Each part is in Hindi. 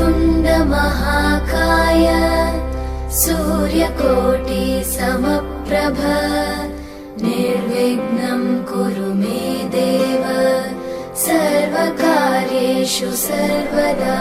वक्रतुण्डमहाकाय सूर्यकोटि समप्रभ निर्विघ्नं कुरु मे देव सर्वकार्येषु सर्वदा।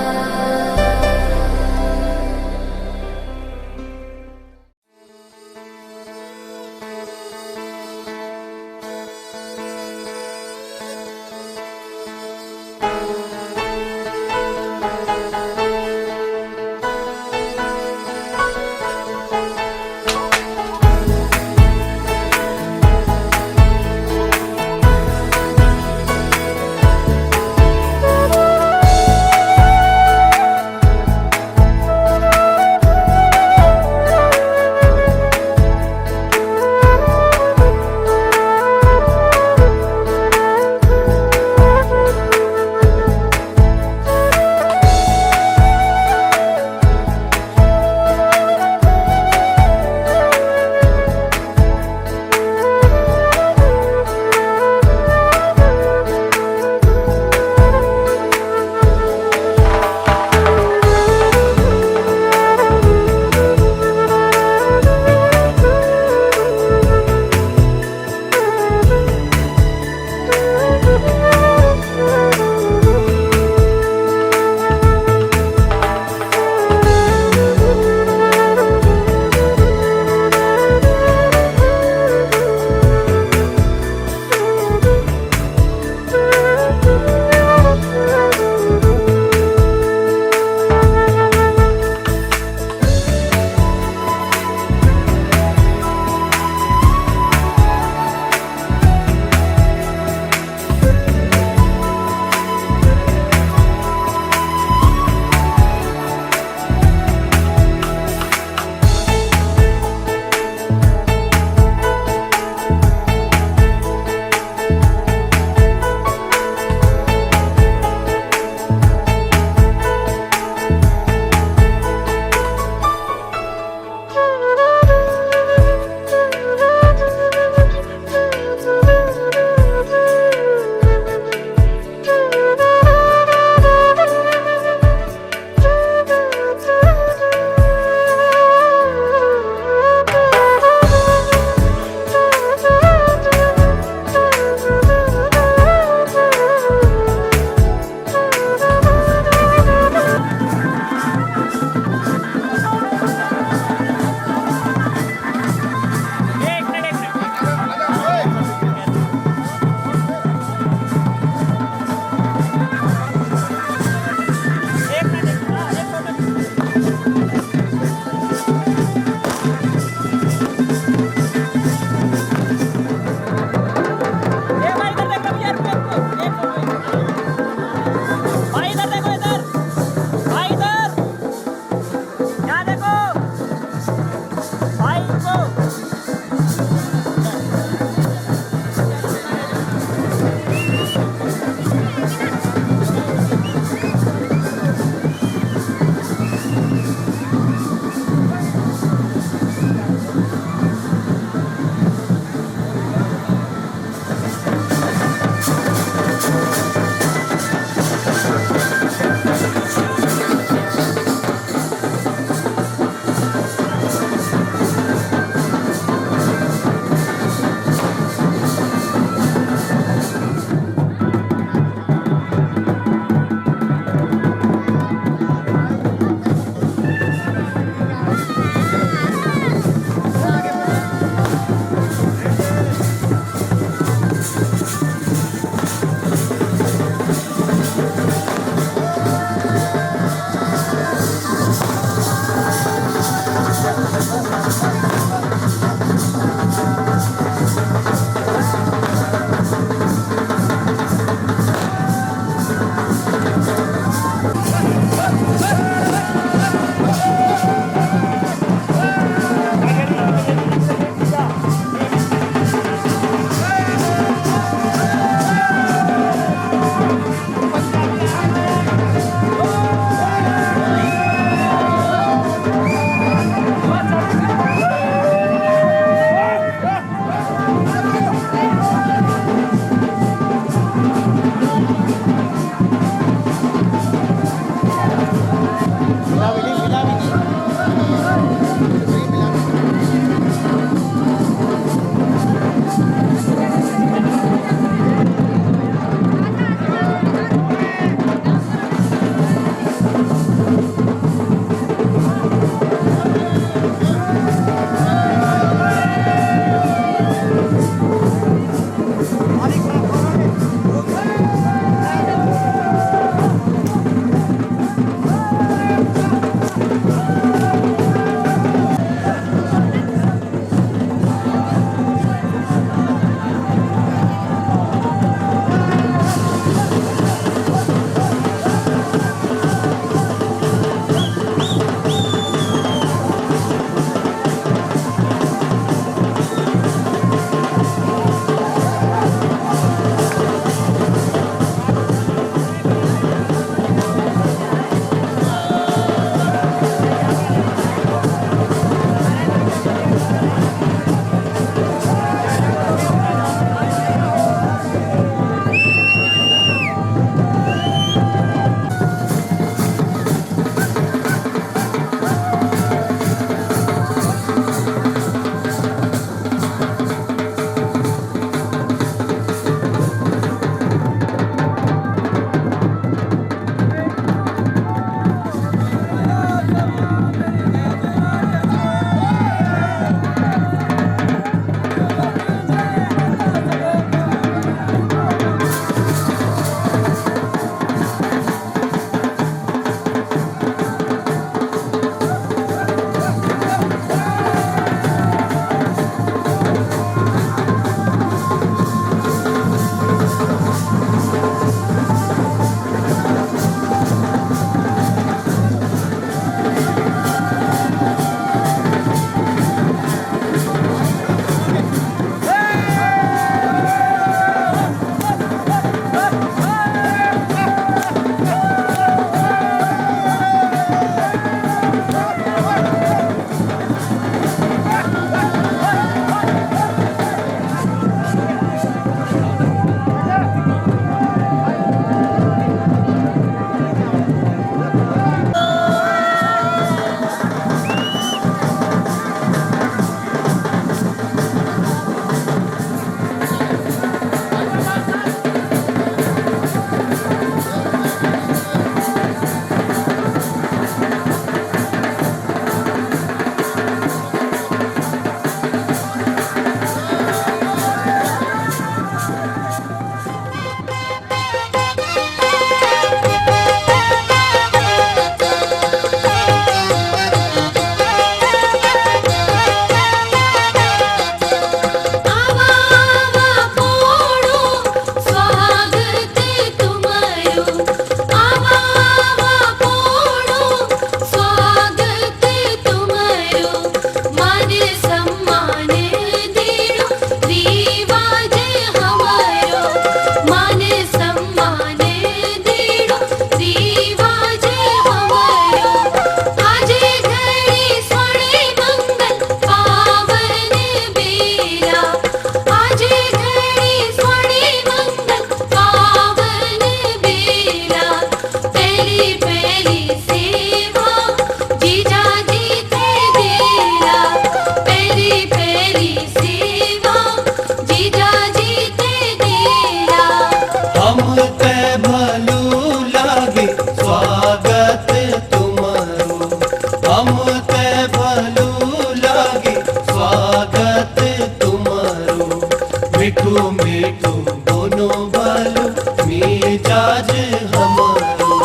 मिजाज हमारो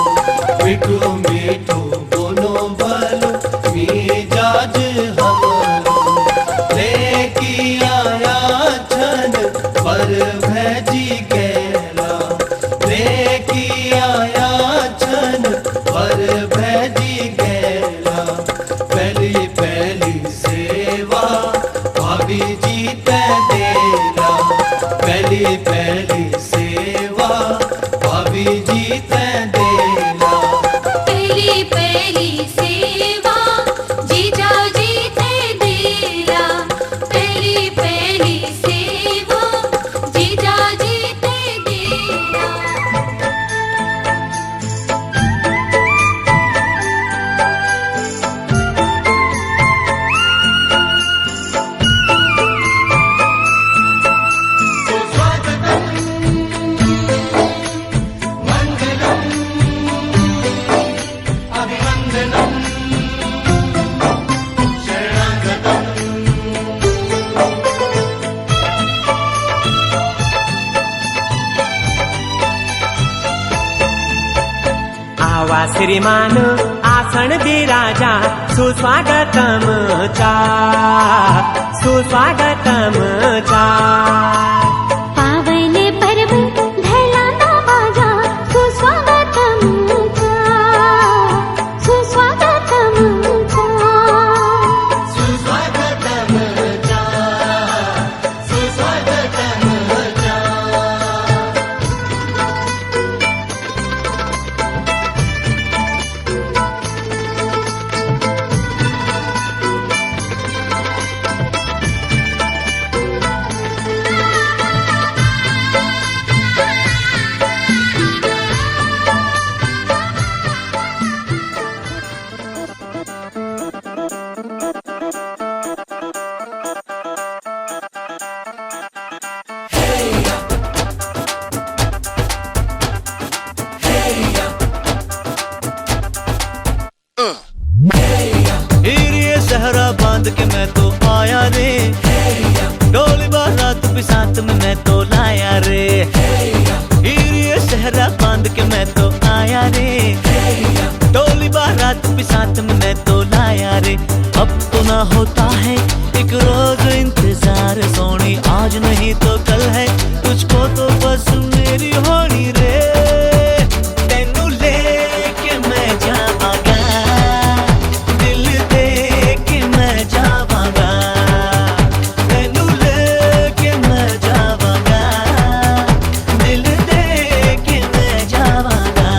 मिठो मिठो बोलो भलो मिजाज हमारो लेके आया छन पर भैजी कैला लेके आया छन पर भैजी कैला पहली पहली सेवा भाभी जी ते देला पहली पहली सेवा भाभी जी ते देला पहली पहली सेवा जीजा जी ते देला पहली पहली सेवा जीजा जी ते देला आवा श्रीमान आसन बिराजा सुस्वागतम चा सुस्वागतम चा पावन पर्व धैलाना बाजा सुस्वागतम चा सुस्वागतम चा सुस्वागतम चा सुस्वागतम चा हीरे सहरा बांध के मैं तो आया रे डोली बारात भी साथ में मैं तो लाया रे हीरे सहरा बांध के मैं तो आया रे डोली बारात भी साथ में मैं तो लाया रे अब तो ना होता है एक रोज इंतजार सोनी आज नहीं तो कल है तुझको तो बस मेरी होनी रे तेनू लेके मैं जावांगा दिल दे के मैं जावांगा तेनू लेके मैं जावांगा दिल दे के मैं जावांगा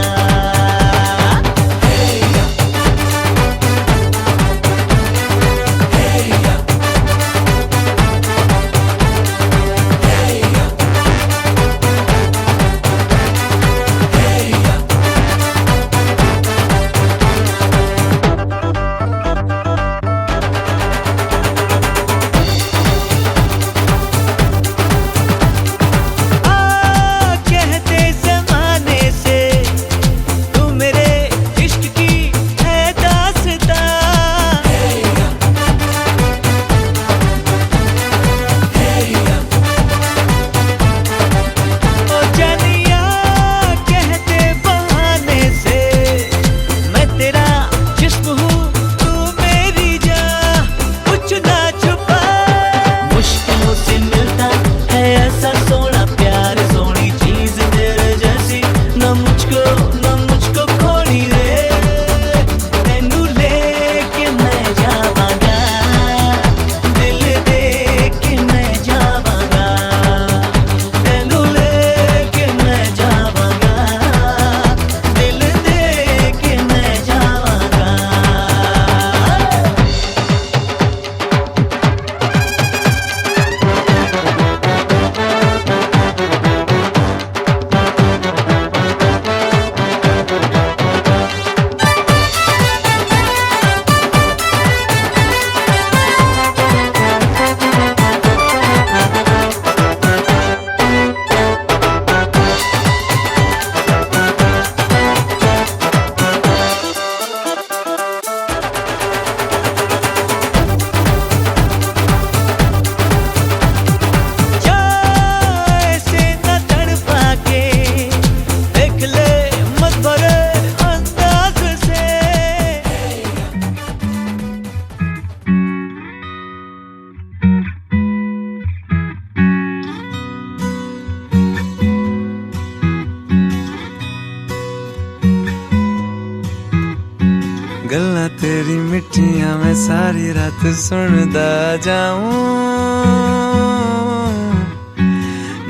गल्ला तेरी मिठियां मैं सारी रात सुनदा जाऊं,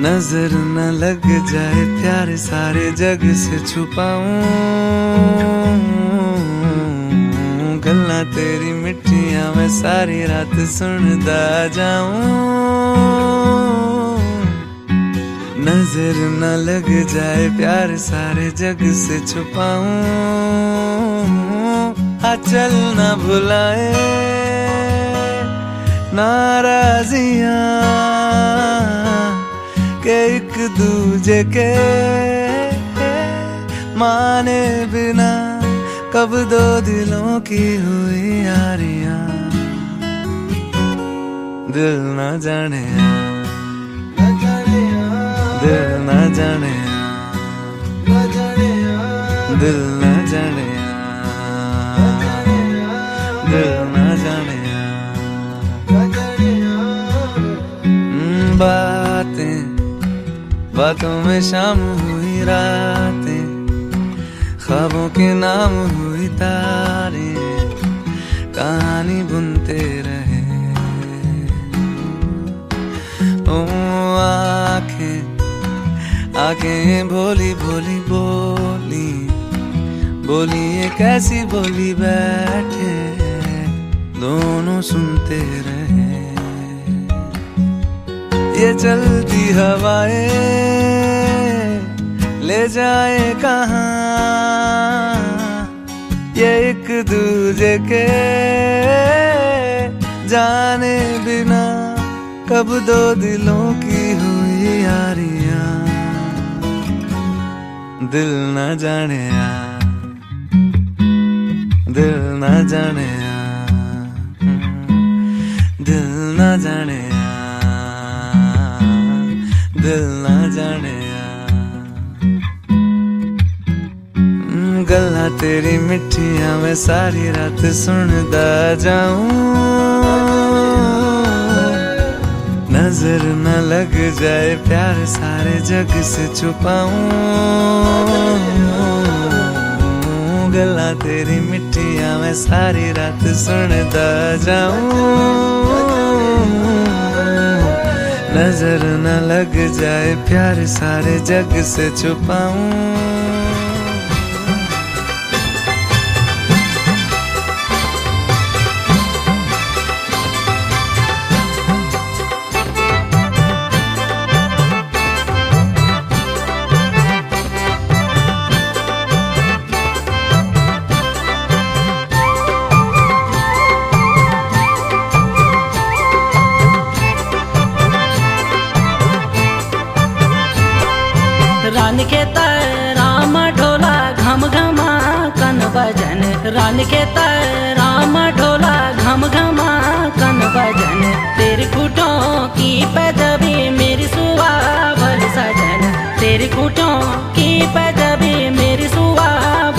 नजर न लग जाए प्यार सारे जग से छुपाऊं। गल्ला तेरी मिठियां मैं सारी रात सुनदा जाऊं, नजर न लग जाए प्यार सारे जग से छुपाऊं। चल न भुलाए नाराजियां के एक दूजे के माने बिना कब दो दिलों की हुई यारियां। दिल न जाने दिल न जाने दिल न जाने दिल न जाने। बातें बातों में शाम हुई रातें, ख्वाबों के नाम हुई तारे, कहानी बुनते रहे। ओ आंखें आंखें भोली भोली बोली बोली, ये कैसी बोली बैठे दोनों सुनते रहे। ये चलती हवाएं ले जाए कहाँ, ये एक दूजे के जाने बिना कब दो दिलों की हुई यारियां। दिल न जाने दिल न जाने दिल न जाने दिल न जाने। गल्ला तेरी मिठियां मैं सारी रात सुनदा जाऊं, नजर न लग जाए प्यार सारे जग से छुपाऊं। गल्ला तेरी मिठियां मैं सारी रात सुनदा जाऊं, नजर न लग जाए प्यार सारे जग से छुपाऊं। रान के राम ढोला घम घमा कन बजन, रान के राम ढोला घम घमा कन बजन। तेरे घुटों की पैदबी मेरी सुआ भल सजन, तेरे घुटों की पैदबी मेरी सुआ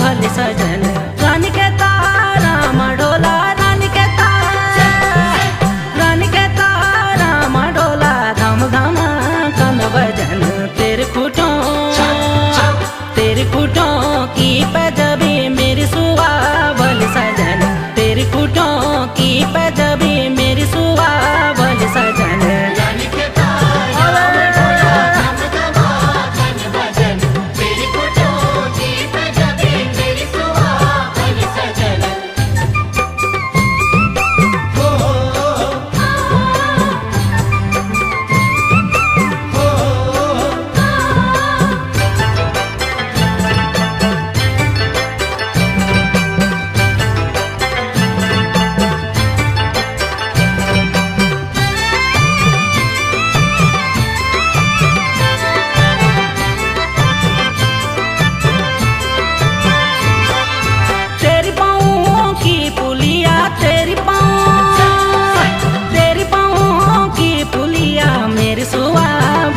भल सजन। रान के राम ढोला रान के राम ढोला घम घमा कन बजन। तेरे घुटों की पैदबी मेरी सुआ भल सजन, तेरे घुटों की पैदबी मेरी सुआ भल सजन।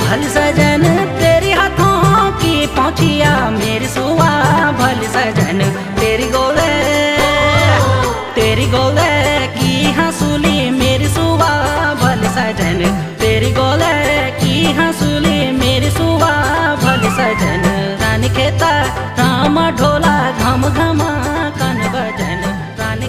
भल सजन तेरी हाथों की पहुँचिया मेरी सुआ भल सजन। तेरी गोले की हंसुली मेरी सुआ भल सजन, तेरी गोले की हंसुली मेरी सुआ भल सजन। रान खेता राम ढोला घम घमा कन बजन, रान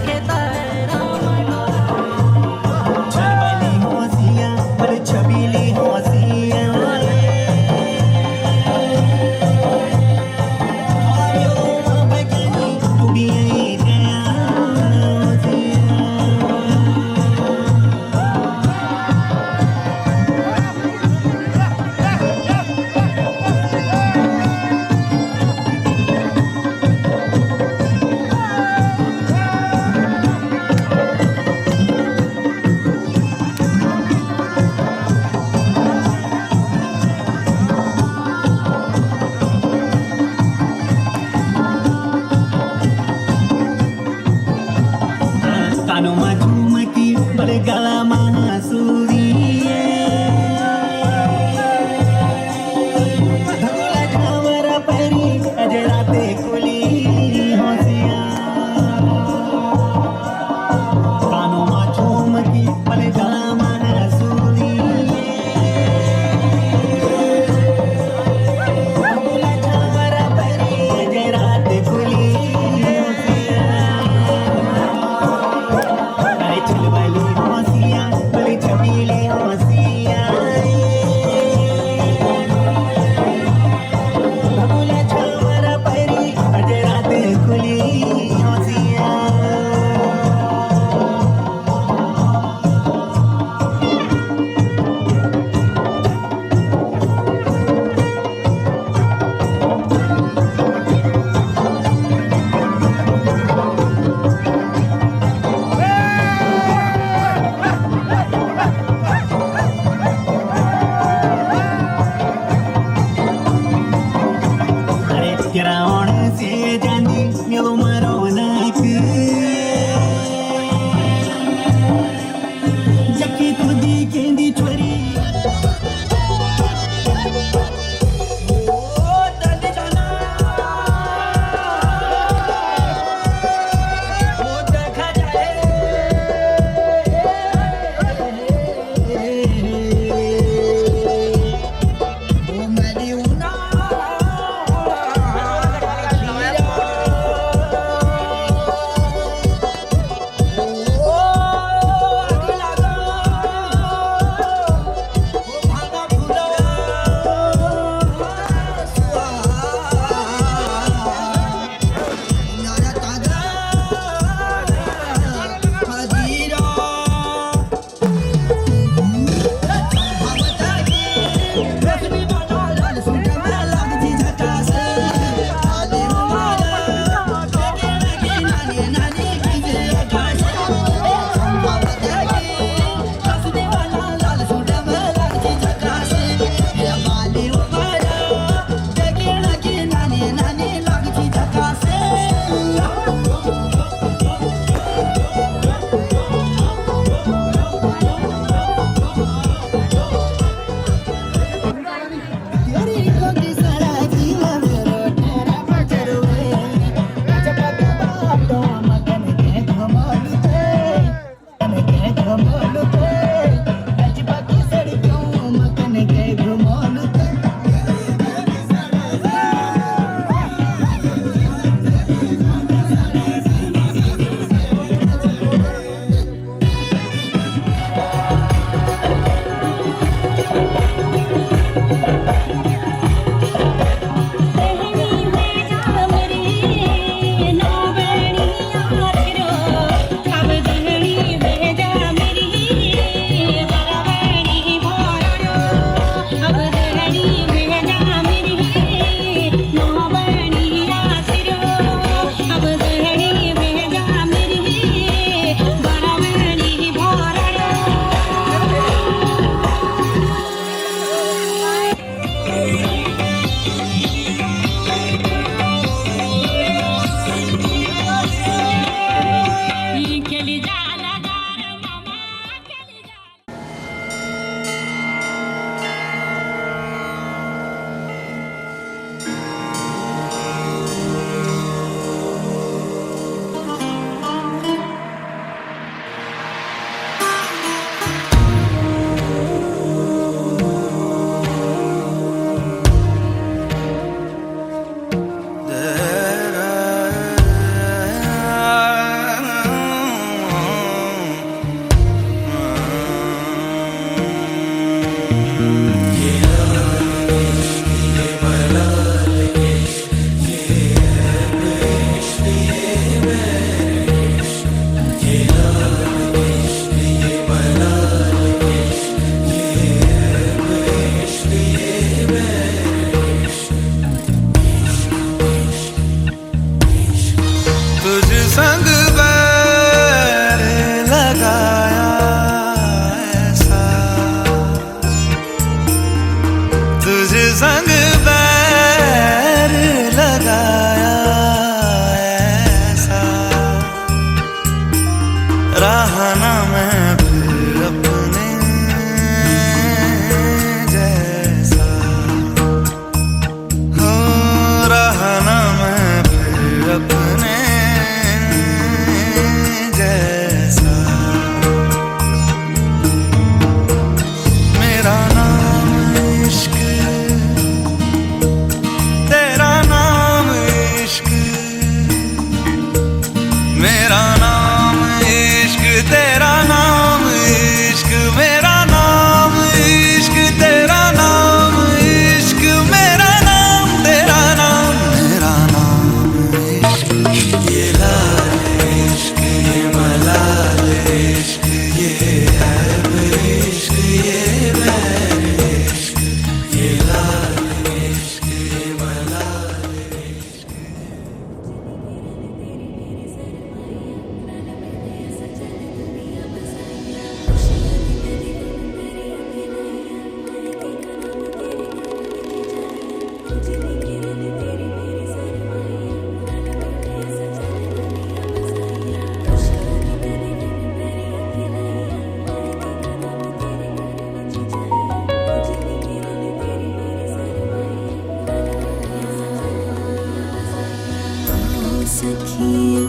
सखियों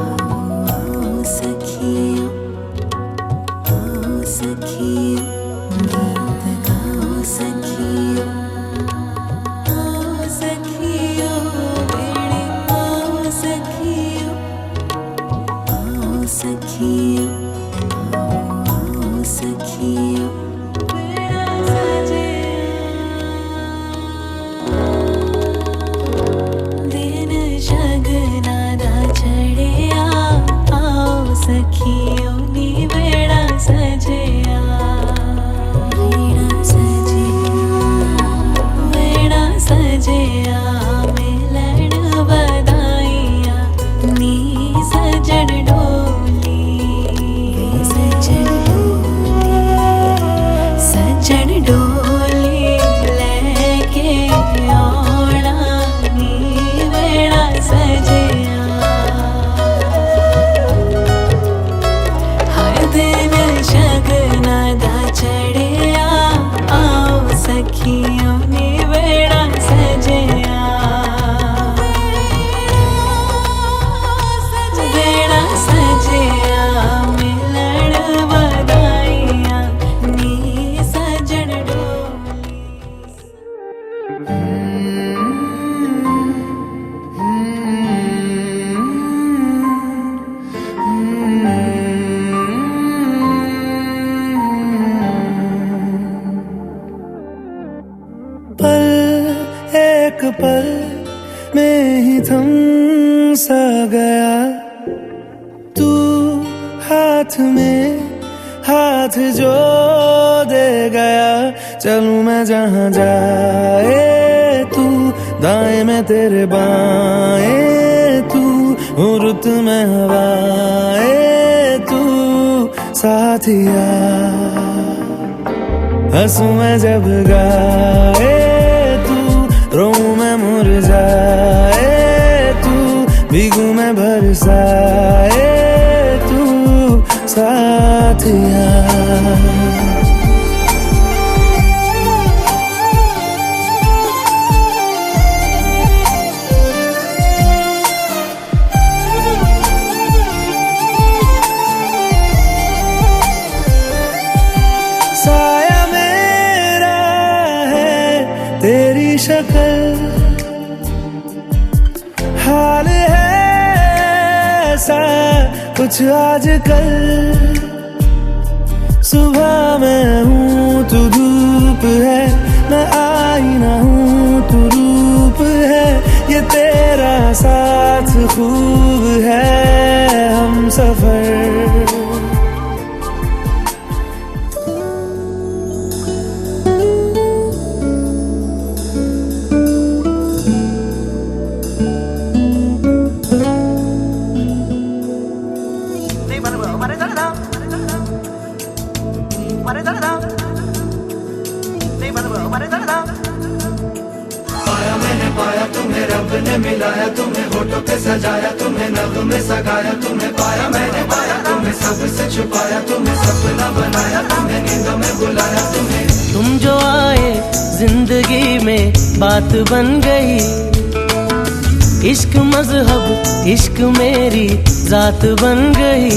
आओ सखियों आओ सखियों गीत गाओ सखियों आओ सखियों बेड़े आओ सखियों आओ सखियों आओ सखियों बेड़ा सजे दिन शगना दा चढ़िया आओ सखियों नी बेड़ा सजिया बेड़ा सजिया मिलन बधाइया नी सजन डोली सजन डोली लेके औड़ा नी बेड़ा सजिया हर दिन शगना दा चढ़िया आओ सखियों ने बेड़ा सजिया बेड़ा सजिया मिलन बधाइया नी सजन डोली पल एक पल में ही थम सा गया तू हाथ में हाथ जो दे गया चलूं मैं जहां जाए तू दाएं में तेरे बाएं तू हूँ रुत में हवाएं तू साथिया हंसू मैं जब गाए तू रोऊं मैं मुरझाए तू भीगू मैं बरसाए तू साथिया साया मेरा है तेरी शक्ल हाल है ऐसा कुछ आजकल सुबह मैं हूँ तू धूप है मैं आईना हूँ तू रूप है ये तेरा साथ खूब है हम सफर पाया मैंने पाया तुम्हें रब ने मिलाया तुम्हें होठों पे सजाया तुम्हें नग़्मे सगाया तुम्हें पाया मैंने पाया तुम्हें सबसे छुपाया तुम्हें सपना बनाया तुम्हें नींदों में बुलाया तुम्हें तुम जो आए जिंदगी में बात बन गई इश्क मजहब इश्क मेरी जात बन गई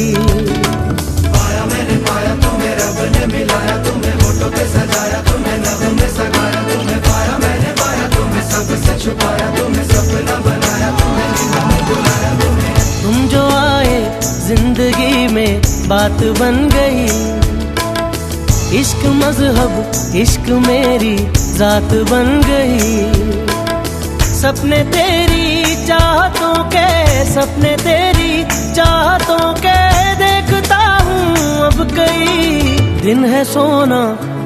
पाया मैंने पाया तुम्हें रब ने मिलाया तुम्हें होठों पे सजाया तुम्हें नग़्मे सगाया तुम्हें पाया मैंने पाया तुम्हें सबसे छुपाया तुम्हें सपना बनाया तुम्हें नींदों में बुलाया तुम्हें तुम जो आए जिंदगी में बात बन गई इश्क मजहब इश्क मेरी जात बन गई सपने तेरी चाहतों के सपने तेरी चाहतों के देखता हूँ अब कई दिन है सोना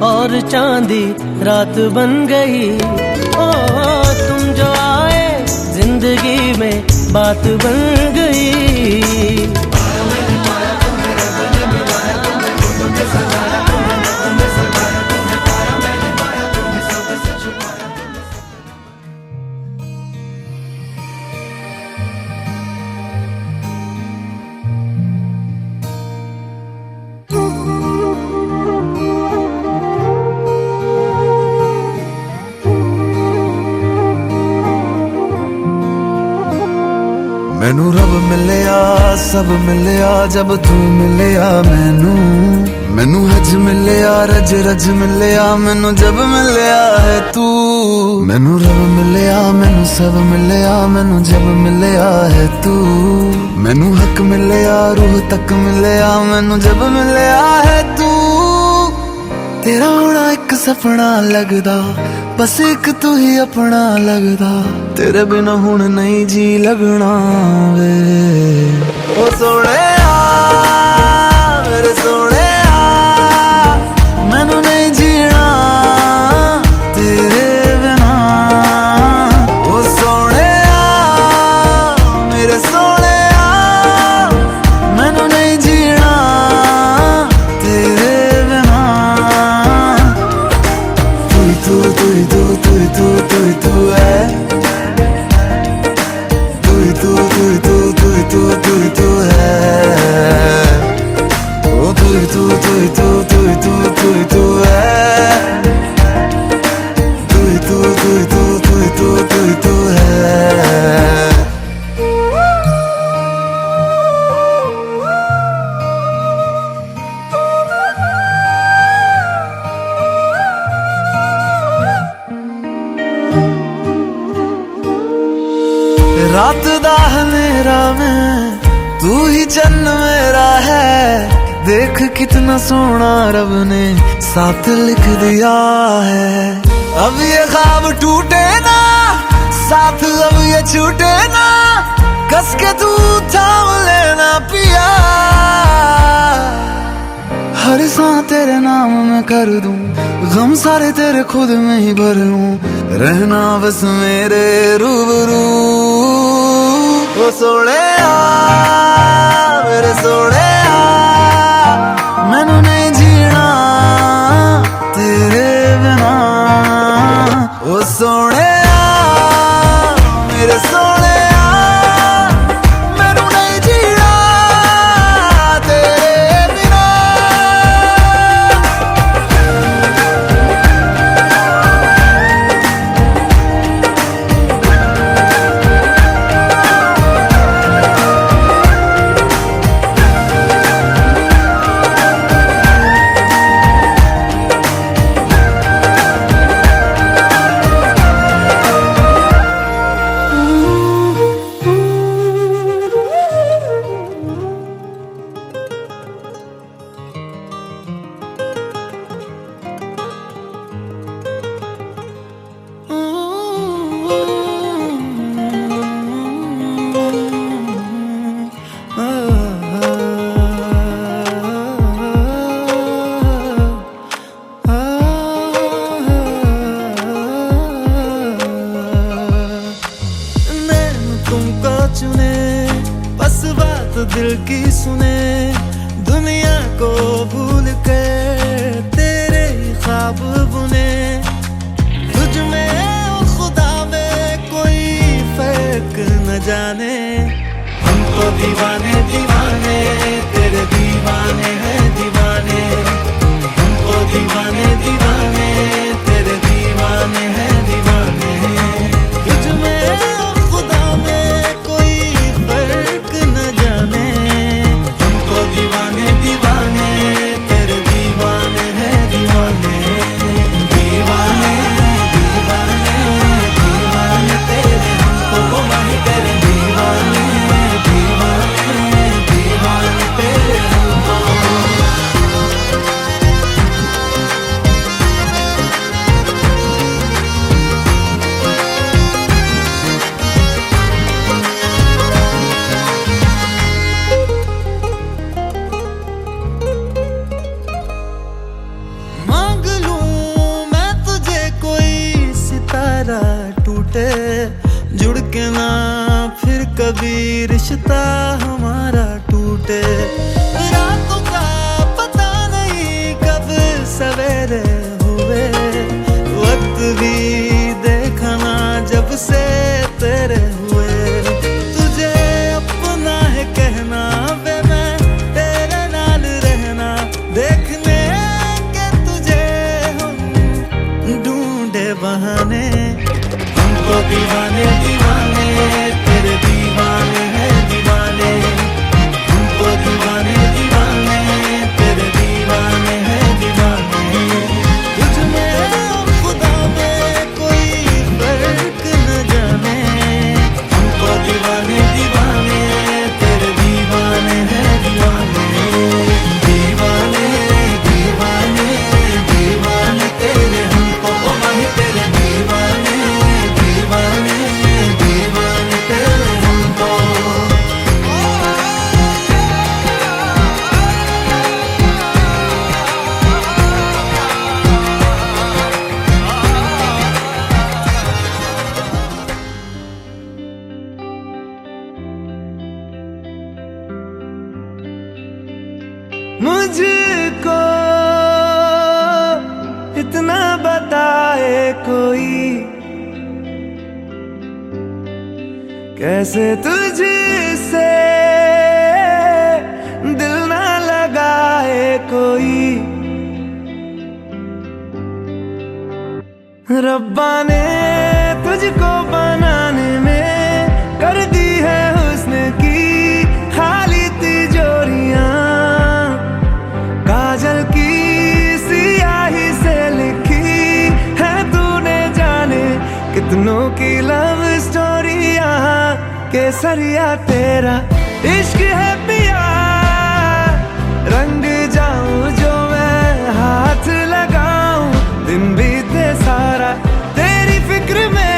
और चांदी रात बन गई ओ तुम जो आए जिंदगी में बात बन गई मैनू रब मिलिया सब मिलिया जब तू मिलिया मैनू हज मिलिया रज रज मिलिया मैनू जब मिलिया है तू। मैनू रब मिलिया मैनू सब मिलिया मैनू जब मिलिया है तू। मैनू हक मिलिया रूह तक मिलिया मैनू जब मिलिया है तू। तेरा होना एक सपना लगदा बस एक तू ही अपना लगदा। तेरे बिना हुण नहीं जी लगना वे ओ सोहणिया मेरे सोहणिया मैनू नहीं जीना तेरे बिना। ओ सोहणिया मेरे सोहणिया मैनू नहीं जीना तेरे बिना। तू है तू है ओ तू है तू है। रात दा हनेरा में तू ही चन्न मेरा है। देख कितना सोना रब ने साथ लिख दिया है। अब ये ख्वाब टूटे ना साथ अब ये छूटे ना। कस के तू थाम लेना पिया। हर सांस तेरे नाम में कर दूं गम सारे तेरे खुद में ही भर लूं। रहना बस मेरे रूबरू ओ सोहणिया मेरे सोहणिया मैनू नहीं जीना तेरे बिना। ओ सोहणिया मेरे सोहणिया मैनू नहीं जीना तेरे बिना। दिल की सुने दुनिया को भूल कर तेरे ख्वाब बुने। तुझ में और खुदा में कोई फर्क न जाने। हम तो दीवाने दीवाने तेरे दीवाने हैं दीवाने। हम तो दीवाने दीवाने तेरे दीवाने हैं दीवाने। तुझ में और खुदा में कोई फर्क न जाने। दीवाने दीवाने तेरे दीवाने हैं दीवाने। दीवाने दीवाने दीवाने तेरे हमको नहीं तेरे दीवाने। दीवाने दीवाने तेरे हमको। टूटे जुड़ के ना फिर कभी रिश्ता हमारा टूटे। रातों का पता नहीं कब सवेरे हुए। वक्त भी देखना जब से तेरे हुए। तुझे अपना है कहना वे मैं तेरे नाल रहना। देखने के तुझे हम ढूंढे बहाने। हमको दीवाने दीवाने तेरे दीवाने हैं मुझको इतना बताए कोई, कैसे तुझसे दिल ना लगाए कोई। रब्बा ने तुझको बनाने में कर दी है हुस्न की खाली तिजोरियां, काजल की सियाही से लिखी है तूने जाने कितनों की लव स्टोरियां। केसरिया तेरा इश्क है पिया, रंग जाऊं जो मैं हाथ लगाऊं, दिन बीते सारा तेरी फिक्र में,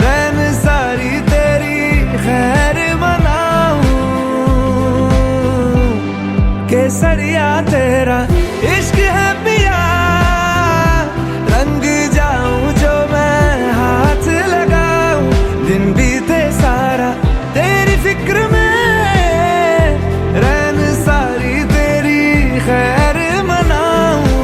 रैन सारी तेरी खैर मनाऊं। केसरिया तेरा इश्क है पिया, रंग जाऊं जो मैं हाथ लगाऊं, दिन बीते सारा तेरी फिक्र में, रैन सारी तेरी खैर मनाऊं।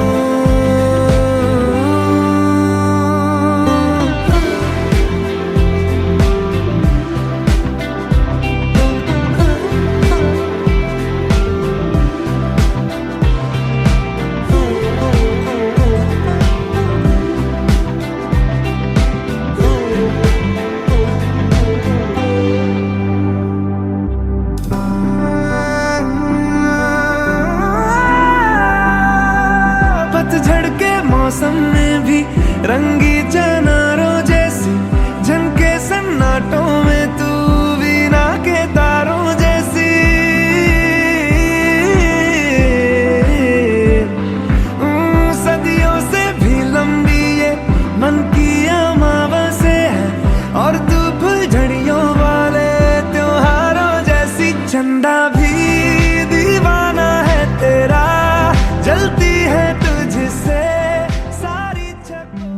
पतझड़ के मौसम में भी रंगी चनारों जैसी झनके सन्नाटों में, तू वीणा के तारों जैसी। सदियों से भी लंबी ये मन की अमावस्या है, और तू फुलझड़ियों वाले त्योहारों जैसी। चंदा भी दीवाना है तेरा, जलती है तुझसे सारी छकों।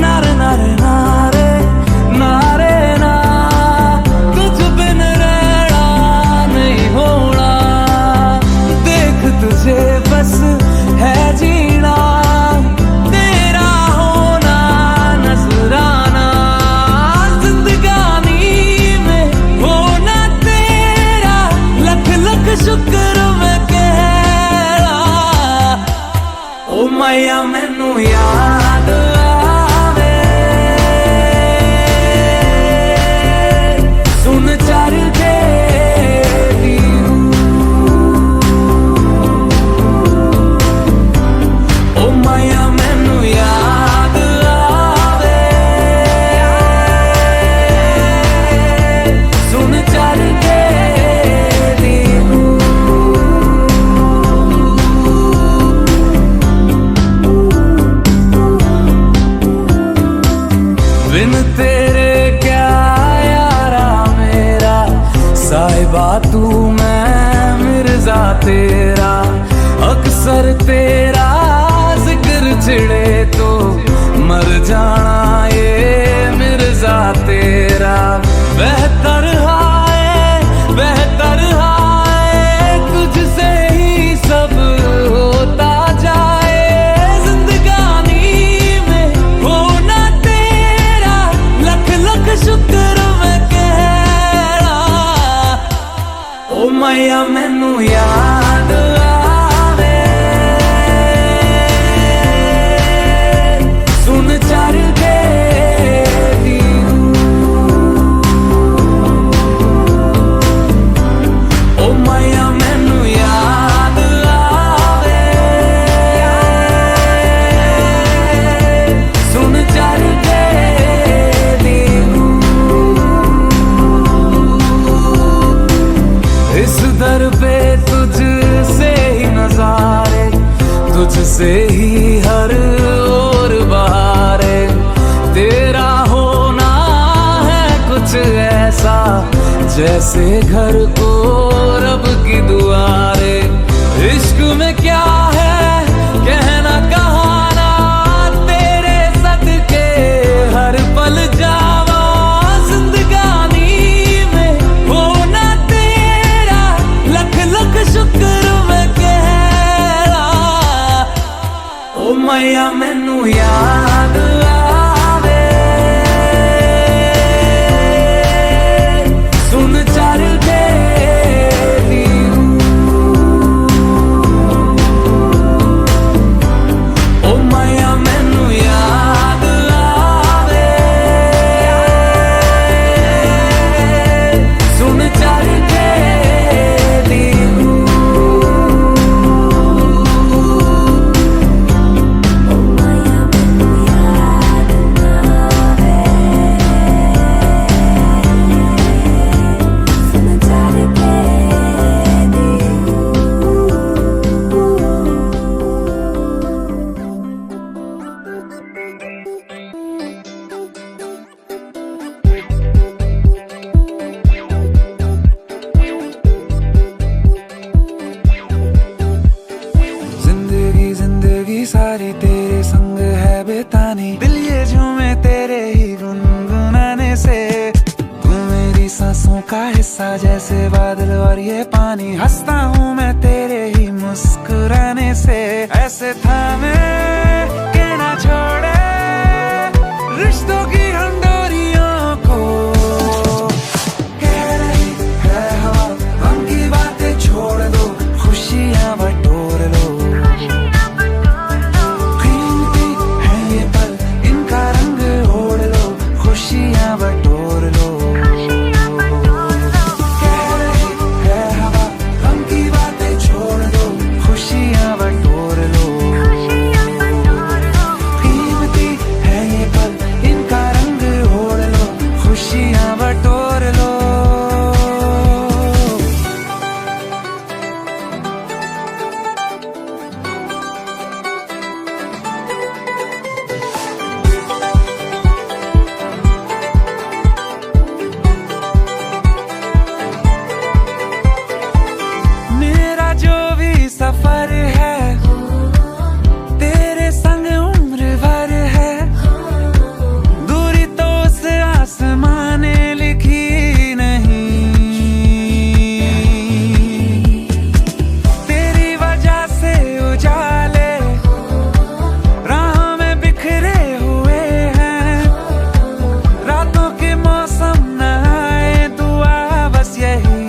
नारे नारे नारे नारे ना, तुझ बिन रहना नहीं होना, देख तुझे बस है जीना, तेरा होना नजराना, जिंदगानी में होना तेरा, लख लख शुक्र मैं कहरा। ओ मैया मैनू याद आवे, सुन चर के ओ माया मैनू याद आवे, सुन चर के बिन तेरे क्या यारा मेरा, साहिबा तू मैं मिर्जा तेरा, अक्सर तेरा जिक्र छिड़े तो मर जाना ये मिर्जा तेरा। बेहतर हाय तुझसे ही सब होता जाए, जिंदगानी में होना तेरा, लख लख शुक्र मैं कहरा। ओ मैया मैनू याद आवे, सुन चर के ओ मैया मैनू याद आवे, सुन चर के इस दर पे तुझसे ही नजारे, तुझसे ही हर और बहारे, तेरा होना है कुछ ऐसा जैसे घर को रब की दुआरे। इश्क में क्या है कहना कहाना, तेरे सदके हर पल जावा जिंदगानी में। होना तेरा लख लख शुक्र मैं कहरा। ओ मैया मैनू याद आवे सुन चर दे ओ मैया मैनू याद आवे सुन चर दे सारी तेरे संग है बेतानी, दिल ये झूमे तेरे ही गुनगुनाने से। तू मेरी सांसों का हिस्सा जैसे बादल और ये पानी, हंसता हूँ मैं तेरे ही मुस्कुराने से। ऐसे थामे के ना छोड़े रिश्तों की हम डोरियों को। कह रही है हवा हम की बातें छोड़ दो, खुशियाँ बटोर लो। खुशियाँ बटोर लो। कह रही है हवा गम की बातें छोड़ दो, खुशियाँ बटोर लो। कीमती है ये पल इनका रंग ओढ़ लो, खुशियाँ बटोर लो। सफर है तेरे संग उम्र भर है, दूरी तो उस आसमां ने लिखी नहीं। तेरी वजह से उजाले राह में बिखरे हुए हैं, रातों के मौसम न आए दुआ बस यही।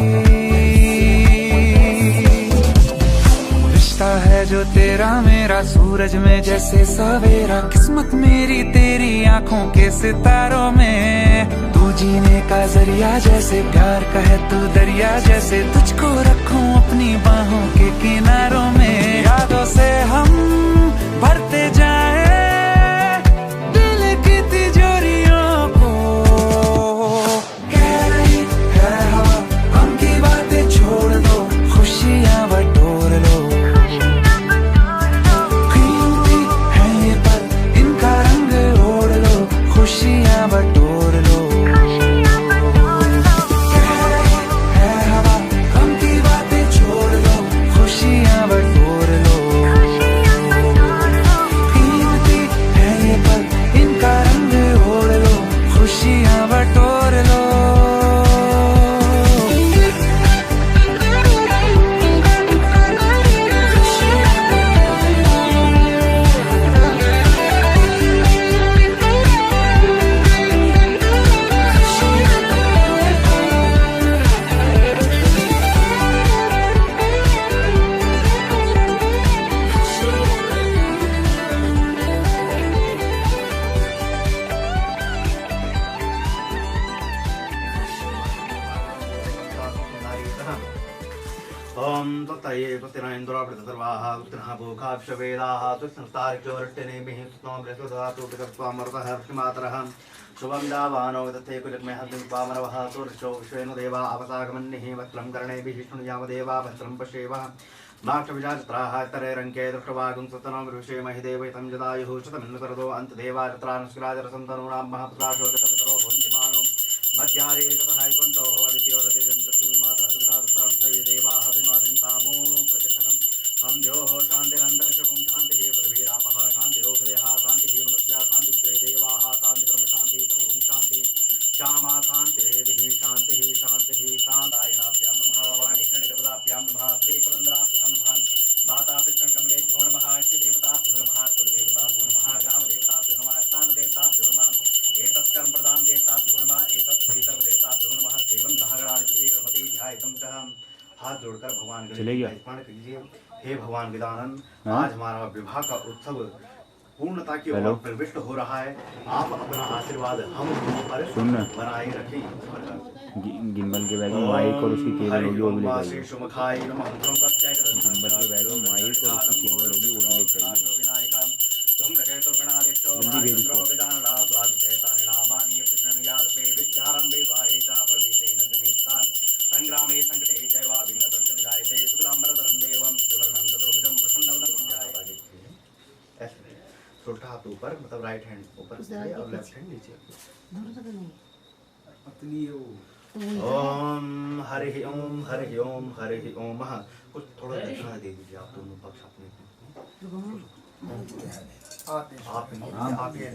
है जो तेरा मेरा सूरज में जैसे सवेरा, किस्मत मेरी तेरी आंखों के सितारों में। तू जीने का जरिया जैसे प्यार का है तू दरिया जैसे, तुझको रखूं अपनी बाहों के किनारों में। यादों से हम भरते जाए दिल की तिजोरियों को। कह रही है हवा हम की बातें छोड़ दो, खुशियाँ बटोर लो। खुशियाँ बटोर लो। कह रही है हवा गम की बातें छोड़ दो, खुशियाँ बटोर लो। कीमती है ये पल इनका रंग ओढ़ लो, खुशियाँ बटोर लो। ओम तत्तये तुतिना इंद्रो प्रतर्वाः तुतिना भूखाक्षवेदाः तुतिनस्तार्क्योरट्टनेमिः तुत्नो बृहस्पतिधातु विकर्त्वामर्तः मातरः शुभं दावानो दत्ते कुलग्मे हद्दिं पामरवः तुर्षो विश्वेन देवा अवसागमन्निः वक्लं कर्णेभिः शृणुयामदेवा भद्रं पश्येवः माक्षविजात्राः तरैरङ्के दृष्टवागुं सतनं ऋषे महिदेव तं जदायुः शतमिन्नतरदो अन्तदेवा तत्रानुष्कराजरसं तनूनां महाप्रकाशो गतवितरो भवन्ति मानो मध्यारे कथायकंतो आदित्योरतिरंत्रमाता हतुतातुताविषये देवाः हतिमादन्तामो प्रतिष्ठहम् हम द्योः शान्तिरन्तरिक्षं शान्तिः प्रवीरापः शान्तिरोषधयः शान्तिः मनुष्या शान्तिः देवाः शान्तिब्रह्म शान्तिः सर्वं शान्तिः श्यामा शान्तिरेधिः शान्तिः शान्तिः शान्तायणाभ्यां नमः वाणीगणगपदाभ्यां नमः श्रीपुरन्दराभ्यां नमः माता पितृगणगमनेभ्यो नमः इष्टदेवताभ्यो नमः कुलदेवताभ्यो नमः ग्रामदेवताभ्यो नमः स्थानदेवताभ्यो नमः एतत् कर्मप्रदान देवताभ्यो नमः एतत् श्रीसर्वदेवताभ्यो नमः श्रीवन्महागणाधिपति गणपति ध्यायतं च हाथ जोड़कर भगवान गणेश का स्मरण कीजिए। हे भगवान विदानंद, आज हमारा विवाह का उत्सव पूर्णता की ओर प्रविष्ट हो रहा है। आप अपना आशीर्वाद हम पर बनाए रखें। गिम्बल के बैग में माइक और उसकी केबल होगी वो भी लेकर श्री शुमखाय नमः। गिम्बल के बैग में माइक और उसकी केबल होगी वो भी लेकर जल्दी भेज इसको। संग्रामे संकटे चैव विघ्नतस्य जायते शुक्लांबरधरं देवं शुक्लवर्णं चतुर्भुजं प्रसन्नवदनं ध्यायेत्। ऐसे छोटा हाथ ऊपर, मतलब राइट हैंड ऊपर और लेफ्ट हैंड नीचे। ओम हरि ओम हरि ओम हरि ओम। कुछ थोड़ा दक्षिणा दे दीजिए आप दोनों पक्ष अपने। आप ये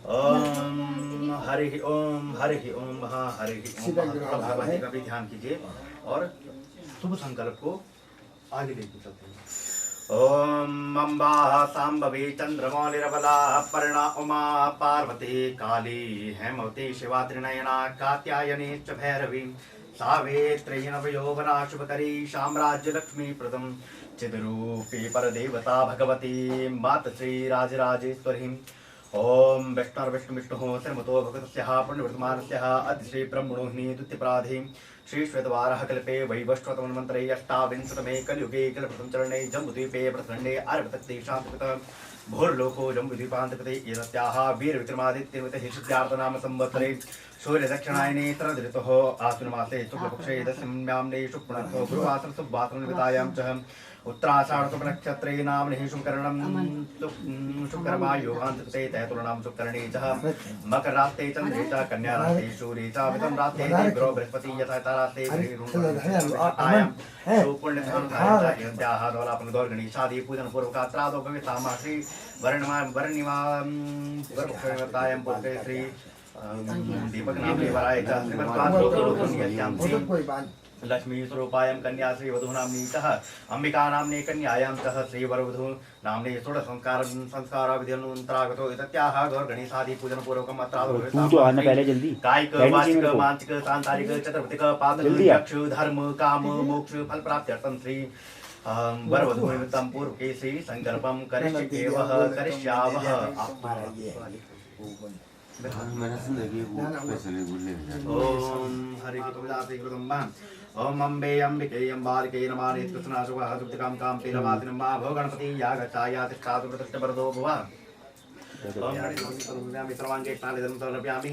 ओम हरि ओम हरि ओम हरि ओम। भगवती का भी ध्यान कीजिए और शुभ संकल्प को आगे लेके चलते हैं। ओम अम्बा सांबवी चंद्रमौलिरबला पर्णा उमा पार्वती काली हेमवती शिवा त्रिनयना कात्यायनी च भैरवी सावित्री नवयौवना शुभकरी साम्राज्य लक्ष्मी प्रदम चिद्रूपी परदेवता भगवती मातश्री राजराजेश्वरी। ओम विष्णुर्विष्णुविष्णुः श्रीमतो भगवतस्याः पुण्यवर्तमानस्याः अतिश्री ब्रह्मणोहिनी द्वितीयपराधे श्री श्वेतवारः कल्पे वैवस्वतमन्वन्तरे अष्टाविंशतमे कलियुगे कल्पप्रथम चरणे जम्बूद्वीपे प्रथमण्डे आर्यवतक्ते शान्तकृतः भूर्लोको जम्बूद्वीपान्तकृते एतस्याः वीरविक्रमादित्यवतिः शुद्ध्यार्तनाम संवत्सरे सूर्यदक्षिणायने शरदृतोः आश्विनमासे शुक्लपक्षे दशम्याम्ने शुक्लपक्षो गुरुवासर शुभवासरनिमितायां च उत्तराषाढ़ शुभ नक्षत्रे नामनि शुभकरणं शुभकर्मायोगान्तकृते तैतुलनाम शुभकरणे च मकर रास्ते चंद्रे च कन्या रास्ते सूर्ये च विषम रास्ते देवो बृहस्पति यथा रास्ते आयां सुपुण्यसंधायाः दौलापन गौर गणेशादि पूजन पूर्वकात्रादो भवितामा श्री वर्णिमा वर्षतायां पुत्रे श्री दीपक नामने वराय च श्रीमद् लक्ष्मी स्वरूपायं कन्या श्री वधू नाम्नी सह अंबिका नाम्ने कन्यायां सह श्री वरवधू नाम्ने षोडश संस्कार विधिअनुन्तरागतो एतस्याः गौरगणेशादि पूजन पूर्वकम् अत्रादो कायिक वाचिक मानसिक सांसारिक चतुर्विधिक पादचक्षु धर्म काम मोक्ष फल प्राप्त्यर्थं श्री वरवधू निमित्तं पूर्वके श्री संकल्पं करिष्यावः। ओम हरि ओम अम्बे अम्बिके अम्बालिके नमः कृष्णा शुभः दुर्गां कामते नमाति नमः भो गणपति या गच्छाया तिष्ठातु प्रतिष्ठवरदो भव। ओम गणेशाय सर्वांगे स्नालिदं समर्पयामि।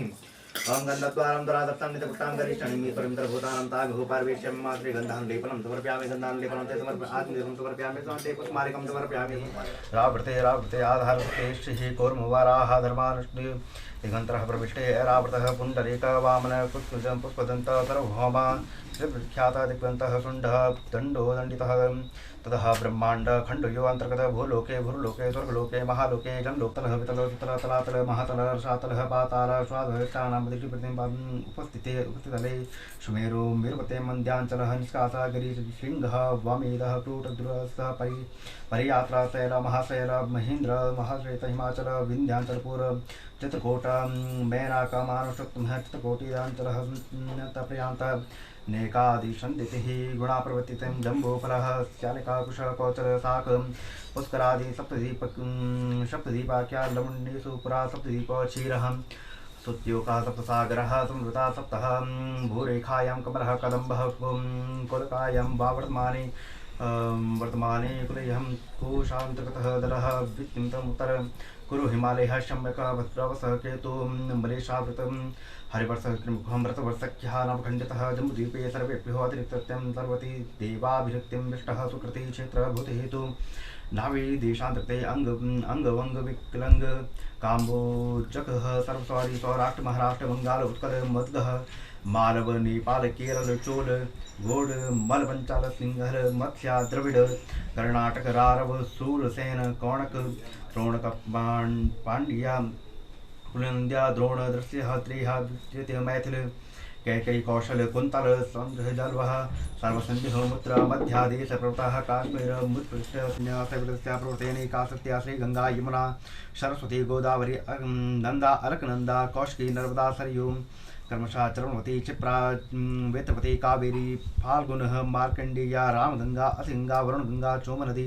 ओम गन्धद्वारं द्वारदत्तं नित्यपुट्टां करिष्यामि परमित्रभूतानं तागुः पार्वेश्यं श्रीगन्धां लेपनं समर्पयामि। गन्धां लेपनं ते समर्पयामि समर्पयामि स्वान्ते पुष्पमालिकं समर्पयामि। रावृते आधारते श्रीः कौर्मवाराः धर्मानुष्ठि दिगंतरः प्रविष्टे रावृतः पुण्डरीक वामन पुष्पदन्त सर्वभौमा श्रीविख्यातः दिग्वन्तः शुण्डः दण्डो दण्डितः ततः ब्रह्माण्ड खण्डयो अन्तर्गतः भूलोके भूर्लोके स्वर्गलोके महालोके जललोकतलः वितलः तलातलः महातलः रसातलः पातालः स्वादष्टानां उपस्थितले सुमेरु मीर्वते मन्द्याञ्चलः निष्कासः गिरिशृङ्गः वामेदः प्लूटद्रुसः परियात्रा शैल महाशैल महेन्द्र महाश्वेत हिमाचल विन्ध्याचलपुर चित्रकूट मैनाक मानसोत्तमः चित्रकोटियाञ्चलः तप्रयान्तः नेकादिशन्दितिः गुणाप्रवर्तितं जम्बूफलः शालिकाकुशः कौचर शाक पुष्करादि सप्तदीपाख्या लवण्येषु पुरा सप्तदीपो क्षीरः सुत्योका सप्तसागरः संवृता सप्तः भूरेखायां कमलः कदम्बः कुलकायां वा वर्तमाने कुलयं कोशान्तर्गतः दलः वित्तमुत्तर कुरु हिमालयः शम्यकः भद्रवसः केतु मलेशावृतं हरिवर्षमुखं व्रतवर्षख्यः नवखण्डितः जम्बूद्वीपे सर्वेभ्यो अतिरिक्तं सर्वती देवाभिरुक्तिं विष्टः सुकृति क्षेत्रभूतिहेतु नावी देशांतरते अंगवंग विकलंग काम्बोजकः सर्वस्वादी सौराष्ट्र महाराष्ट्र बंगाल उत्कल मद्गः मालव नेपाल केरल चोल गोड मल पंचाल सिंहर मत्स्या द्रविड़ कर्नाटक रारव सूरसेन कौणक द्रोणक पांड्या पुलंद्या द्रोण दृश्य त्रिहा द्वितीय मैथिल कैकई कौशल कुंतल संग्रह जलवः सर्वसंध्य मुद्रा मध्यादेश प्रवृत्तः काश्मीर मुद्रस्या प्रवर्तेन कासत्या श्री गंगा यमुना सरस्वती गोदावरी नंदा अलकनंदा कौशिकी नर्मदा सरयू कर्मशा चरमवती क्षिप्रा वेत्रवती कावेरी फाल्गुनः मार्कंडेया रामगंगा अतिगंगा वरुणगंगा चोमनदी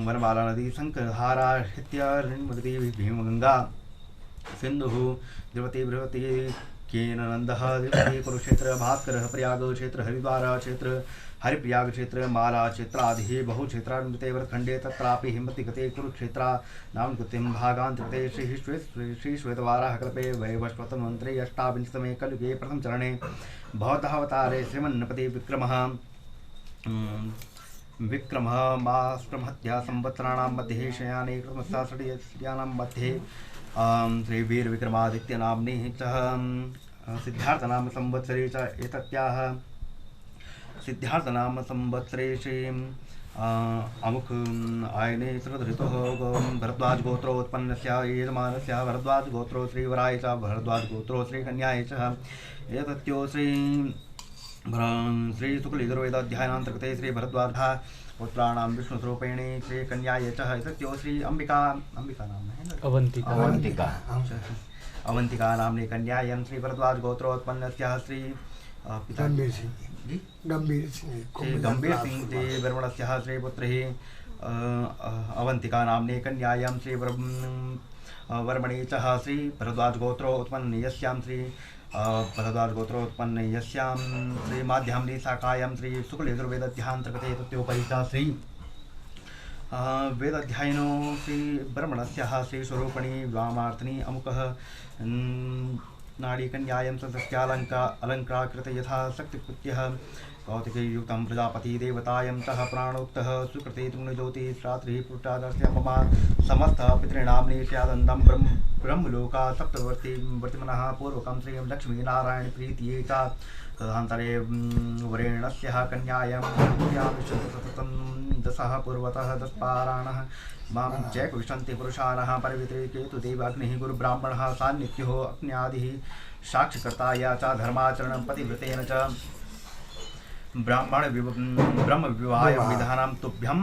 वनमाला नदी शंकरधारा हित्यरण्यवती भीमगंगा सिंधु द्रवती बृहती केन नंदः द्विपदी कुरुक्षेत्र भास्कर प्रयाग क्षेत्र हरिद्वार क्षेत्र हरिप्रयाग क्षेत्र माला क्षेत्रादि बहुक्षेत्रान्विते वरखंडे तत्रापि हिमति गते कुरुक्षेत्रा नाम गतिम भागांतरिते श्री श्वेतवाराह कल्पे वैवस्वत मंत्रे अष्टाविंशतमे कलयुगे प्रथम चरणे भवतः अवतारे श्रीमन्नपति विक्रमः मास्त्रमहत्या संवत्सराणां मध्ये शयाने कृतमस्यानां मध्ये श्री वीर विक्रमादित्य नाम्नि च सिद्धार्थ नाम संवत्सरे च एतत्याः सिद्धार्थ नाम संवत्सरे श्री अमुक आयने श्रद्धऋतुः भरद्वाज गोत्रोत्पन्नस्य यजमानस्य भरद्वाज गोत्रो श्रीवराय च भरद्वाज गोत्रो श्रीकन्याय च एतत्यो श्री शुक्लयजुर्वेदाध्यायान्तर्गते श्री भरद्वाजः पुत्राणां विष्णुस्वरूपेणे श्री कन्याय च एतत्यो श्री अंबिका नाम है अवंतिका नाम्नि कन्यायां श्री भरद्वाज गोत्रोत्पन्नस्य श्री गंभीर सिंह जी वर्मणस्य श्री पुत्रः अवंतिका नाम्नि कन्यायां श्री वर्मणे च श्री भरद्वाज गोत्रोत्पन्न यस्यां श्री भरद्वाज गोत्रोत्पन्न यस्यां श्री माध्याम्नि शाखायां श्री शुक्लयजुर्वेदाध्यायान्तर्गते तत्योपरि च श्री वेदाध्यायिनो श्री ब्रह्मणस्याः श्री स्वरूपणी वामार्थिनी अमुकः नाड़ीकन्यायं अलङ्काकृत यथा शक्तिकृत्यः कौतिकयुक्तं प्रजापति देवतायं तः प्राणोक्तः सुकृते तुङ्गज्योतिः श्रात्रिः पुरुषादर्श्य मम समस्तः पितॄणाम्नि स्यादन्तं ब्रह्मलोका सप्तवर्ती वर्तिमनः पूर्वकं श्रियं लक्ष्मीनारायण प्रीतिये च तदनन्तरे वरेण्यस्य कन्यायां सततं दशः पूर्वतः दशपाराणः मां जैकविशन्ति पुरुषाणः परवित्रे केतुदेवाग्निः गुरुब्राह्मणः सान्नित्यो अग्न्यादिः साक्षिकर्ताया च धर्माचरणं पतिव्रतेन च ब्रह्म विवाह विधानां तुभ्यं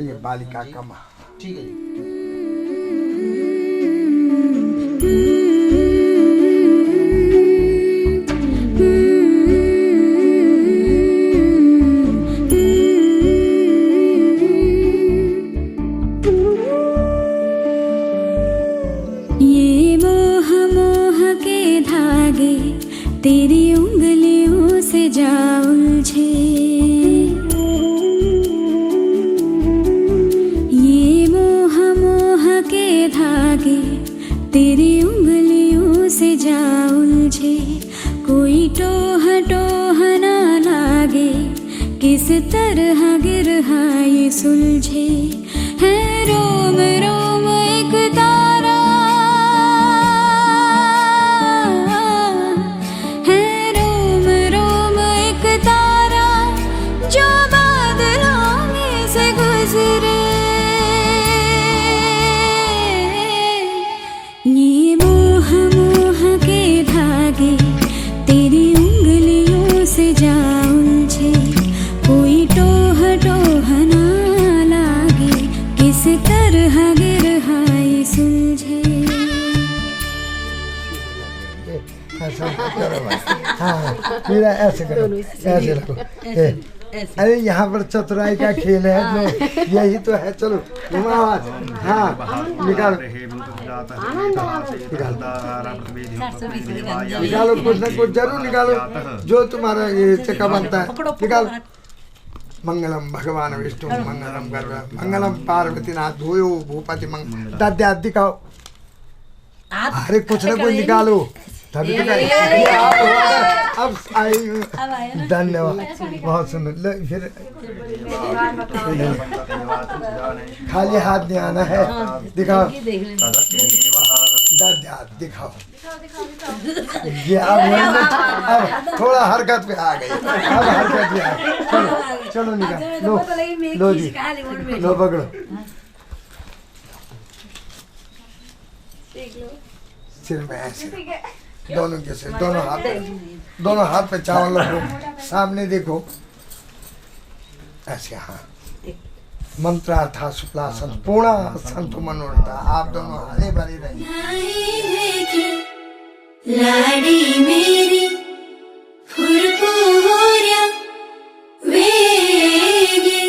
ये बालिका का माँ ठीक है ये मोह मोह के धागे तेरी उंगलियों से जा उलझे ये मोह मोह के धागे तेरी उंगलियों से जा उलझे कोई टोह टोह ना लागे किस तरह गिरहा ये सुलझे है रोम रोम एक तारा है रोम रोम एक तारा जो बादलों में से गुजरे ये मोह मोह के धागे तेरी उंगलियों से जा उलझे कोई टोह टोह ना लागे किस तरह गिरहा ये सुलझे मेरा ऐसे करो ऐसे रखो अरे यहाँ पर चतुराई का खेल है तो यही तो है चलो घुमाओ आज हाँ निकालो निकालो कुछ ना कुछ जरूर निकालो जो तुम्हारा ये चक्का बनता है निकालो मंगलम भगवान विष्णु मंगलम गरुड़ मंगलम पार्वती नाथ भूयो भूपति मंगल दाद्या दिखाओ अरे कुछ ना कुछ निकालो तभी तो करें। अब आई धन्यवाद बहुत सुंदर फिर खाली हाथ नहीं आना है दिखाओ दिखाओ ये अब थोड़ा हरकत पे आ गई अब हरकत पे आ गई चलो चलो निकाल लो जी लो पकड़ो सिर में ऐसे दोनों के सिर दोनों हाथ पे चावल रखो सामने देखो ऐसे हाँ मंत्रार्था शुक्लासन पूर्णा संतु मनोरथा आप दोनों हरे भरे रहिए लाड़ी मेरी फुरको होर्या वेगे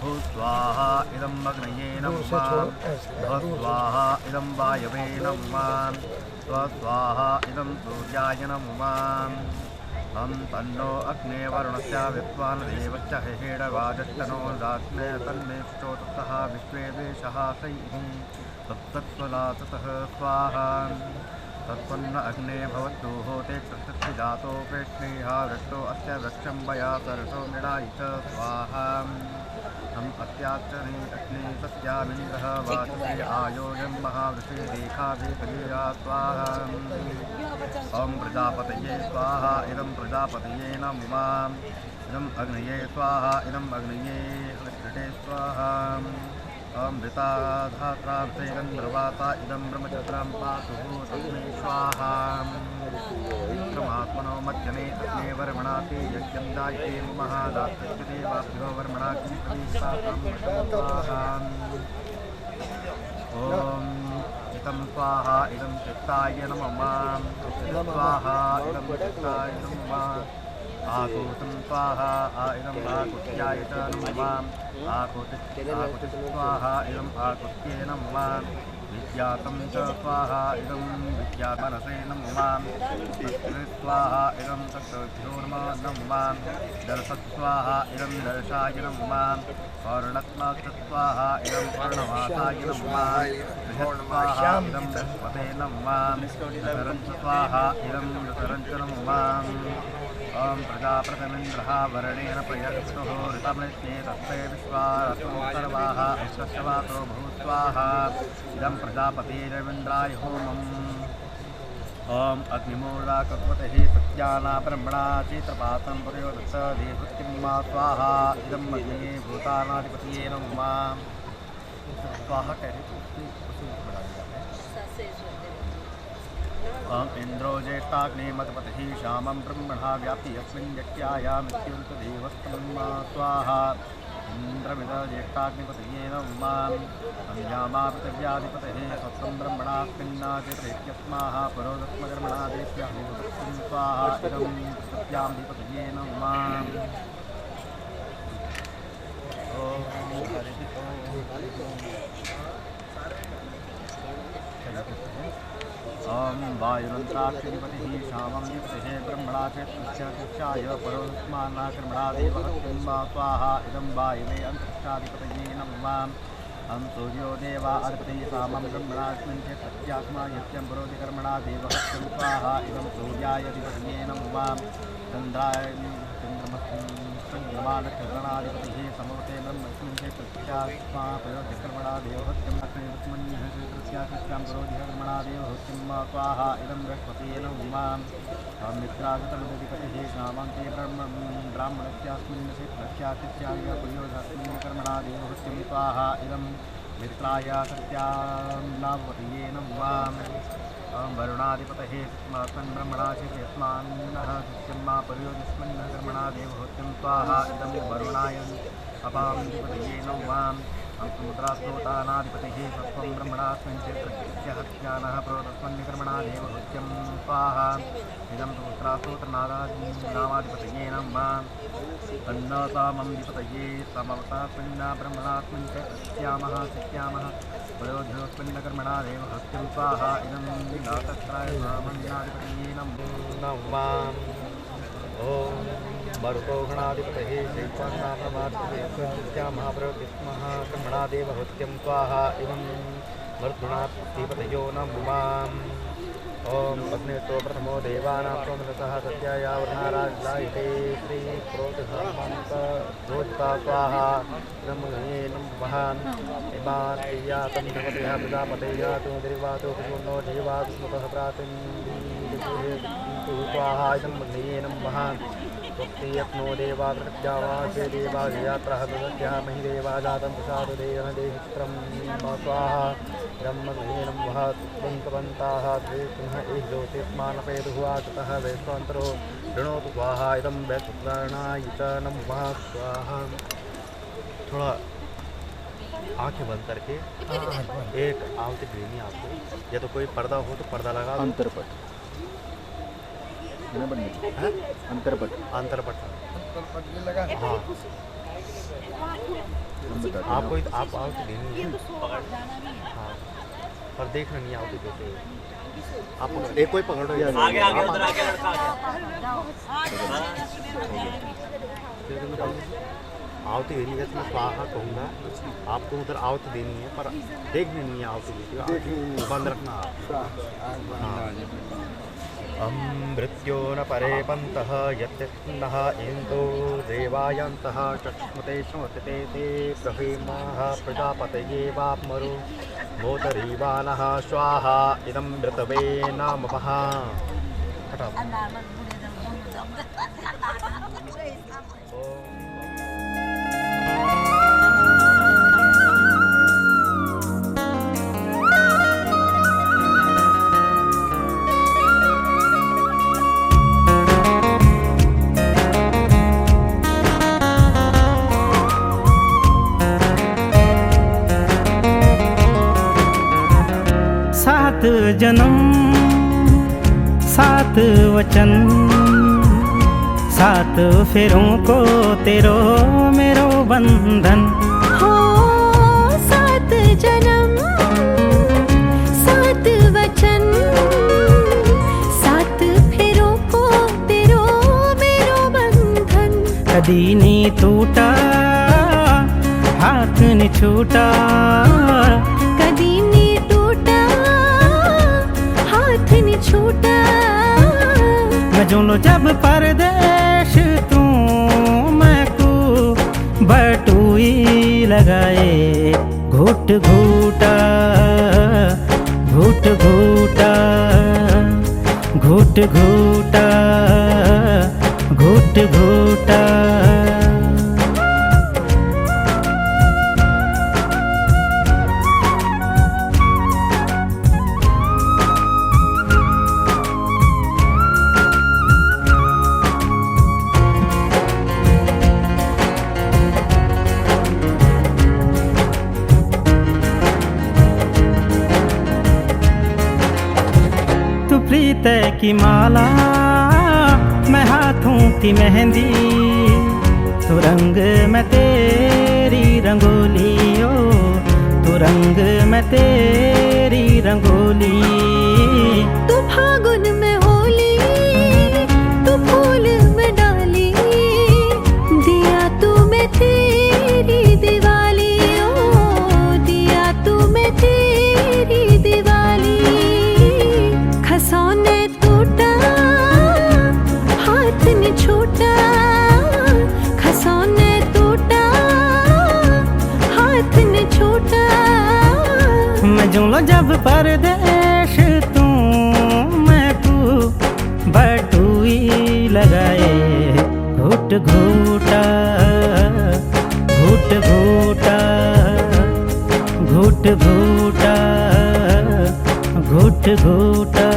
भूस्वाहा इदं अग्नये नमः भस्वाहा इदं वायवे नमः स्वस्वाहा इदं सूर्याय नमः हम तन्नो अग्ने वरुणस्य विद्वान् देवश्च हेडवाजस्तनो रात्मे तन्मे श्रोतः विश्वे देशः सैः सप्तस्वला ततः स्वाहा तत्पन्न अग्ने भवतु होते प्रसक्ति जातो पेष्णीहा वृष्टो अस्य वृक्षं वया सरसो मृडायि च स्वाहा हम अत्याचने अग्ने सत्यामिन्द्रः वाचसे आयोजं महावृषे रेखाभिकलीया स्वाहा ॐ प्रजापतये स्वाहा इदं प्रजापतये नमः इदम् अग्नये स्वाहा इदम् अग्नये हविष्यते स्वाहा अमृताधात्रार्थे गन्धर्वाता इदं ब्रह्मचक्रं पातु तस्मै स्वाहा विक्रमात्मनो मध्यने तस्मै वर्मणाते यज्ञं दायते महादातस्य देवाभ्यो वर्मणा किं स्वाहा ॐ इदं स्वाहा इदं चित्ताय नमः स्वाहा इदं चित्ताय नमः आकूतं स्वाहा इदम् आकुत्याय च नमः आकुति स्वाहा इदम् आकुत्ये नमः विद्यातं च स्वाहा इदं विद्यामनसे नमः स्वाहा इदं तत्भ्यो नमः दर्शस्वाहा इदं दर्शाय नमः पौर्णत्मस्वाहा इदं पौर्णमासाय नमः स्वाहा इदं बृहस्पते नमः दशरञ्च स्वाहा इदं दशरञ्च नमः ॐ प्रजाप्रतमिन्द्रः वरणेन प्रयक्षुः ऋतमृत्ये तस्मै विश्वासो सर्वाः विश्वस्वातो भूस्वाहा इदं प्रजापतिरविन्द्राय होमम् ॐ अग्निमूलाकल्पतिः सत्याना ब्रह्मणा चित्रपातं प्रयोदत्त देवृत्तिं मा स्वाहा इदं अग्निये भूतानाधिपतये नमः स्वाहा ॐ इन्द्रो ज्येष्ठाग्निमतपतिः श्यामं ब्रह्मणा व्याप्ति यस्मिन् यज्ञायामित्युन्तदेवस्तं मा स्वाहा इन्द्रमिद ज्येष्ठाग्निपतये नमः संयामा पृथिव्याधिपतिः सत्त्वं ब्रह्मणास्मिन्नाचित्रैत्यस्माः पुरोदस्मकर्मणा देव्याहुं स्वाहा इदं सत्याधिपतये नमः ॐ वायुरन्त्राक्षिपतिः श्यामं युक्तिः ब्रह्मणा चेत्तस्य शिक्षाय परोस्मान्नाकर्मणा देवः वा स्वाहा इदं वायुवे अन्तरिक्षाधिपतये नमः हम सूर्यो देवा अर्पति सामं ब्रह्मणास्मिन् चेत्तस्यास्मा यत्यं पुरोधिकर्मणा देवः स्वाहा इदं सूर्यायाधिपतये नमः चन्द्राय चन्द्रमानकर्णाधिपतिः समवते ब्रह्मस्मिन् चेत्तस्यास्मा पुरोधिकर्मणा देवहत्यं लक्ष्मीस्मन्यः चेत्तस्यास्यां पुरोधिकर्मणा देवहत्यं स्वाहा इदं बृहस्पतये नमः मित्रागतमधिपतिः श्यामन्ते ब्राह्मणस्यास्मिन् चेत्तस्यास्याय पुरोधस्मिन् कर्मणा देवहत्यं स्वाहा इदं मित्राय सत्यां लाभवतये नमः वरुणाधिपतये स्माकं ब्रह्मणा चेत्स्मान्नः सत्यं मा पर्योदिस्मन्नः कर्मणा देवहत्यं स्वाहा इदं वरुणाय अपाधिपतये नमः समुद्रास्रोतानाधिपतिः सत्त्वं ब्रह्मणास्मिन् चेत्रस्य हत्यानः प्रोतस्मन्निकर्मणा देवहत्यं स्वाहा इदं समुद्रास्रोतनामाधिपतये नमः अन्नसामधिपतये समवतास्मिन्ना ब्रह्मणास्मिन् चेत्रस्यामः सत्यामः प्रयोध्योस्मिन्नकर्मणा देवहत्यं स्वाहा इदं नाटत्राय सामन्नाधिपतये नमः ॐ मरुतो गणाधिपतये शैत्वान्नाममाधिपतये महाप्रवतिस्मः कर्मणा देवहत्यं स्वाहा इदं मरुद्गुणाधिपतयो नमः ॐ अग्नितो प्रथमो देवानां सोमरसः सत्यायावृणाराजलायते श्रीप्रोतधर्मन्तरोजिता स्वाहा ब्रह्मणे नमः इमात्यातं भगवतः प्रजापतयः तु निर्वातो पूर्णो जीवात् स्मृतः प्रातिं स्वाहा इदं मग्नये नमः स्वस्ति यत्नो देवा प्रत्यावासे देवायात्रः प्रदत्याः महि देवा जातं प्रसाद देहचित्रं स्वाहा ब्रह्मणे नमः त्वन्तवन्ताः द्वे पुनः एष ज्योतिष्मानपेदुः आततः वैश्वान्तरो ऋणोतु स्वाहा इदं वैश्वप्राणाय च नमः स्वाहा थोड़ा आंखें बंद करके एक आवती देनी आपको या तो कोई पर्दा हो तो पर्दा लगा अंतरपट अंतरपट अंतरपट लगा हाँ आपको आप आहुति देनी है। हाँ, पर देखना नहीं आहुति देते। आप एक कोई पकड़ो यार। आगे आगे उधर आगे लड़का आहुति देनी है तो मैं स्वाहा कहूँगा। आपको उधर आहुति देनी है पर देखनी नहीं है आहुति देती, बंद रखना आप। अमृत्यो न परे पंतः यत्नः इंदो देवायन्तः चक्ष्मते श्मते ते प्रभेमाः प्रजापतये वाप्मरो मोतरीवानः स्वाहा इदं मृतवे नामपः। सात जन्म सात वचन, सात फेरों को तेरो मेरो बंधन। हो सात जन्म सात वचन, सात फेरों को तेरो मेरो बंधन। कदी नहीं टूटा हाथ नहीं छूटा, कदी नहीं टूटा हाथ नहीं छूटा। मैं जो लो जब परदेश तू मैं को बटुई लगाए, घुट घूटा घुट घूटा घुट घूटा घुट घूटा। तू प्रीत की माला मैं हाथों की मेहंदी, तू रंग मैं तेरी रंगोली ओ, तू रंग मैं तेरी रंगोली। तू फागुन में होली, तू फूल में डाली, दिया तू मैं तेरी दिवाली ओ, दिया तू मैं तेरी दिवाली। खसौने टूटा हाथ नहीं छूटा, खसौने टूटा हाथ नहीं छूटा। मैं जो लो जब परदेश तू मैं को बटुई लगाए, घुट घूटा घुट घूटा घुट घूटा घुट घूटा।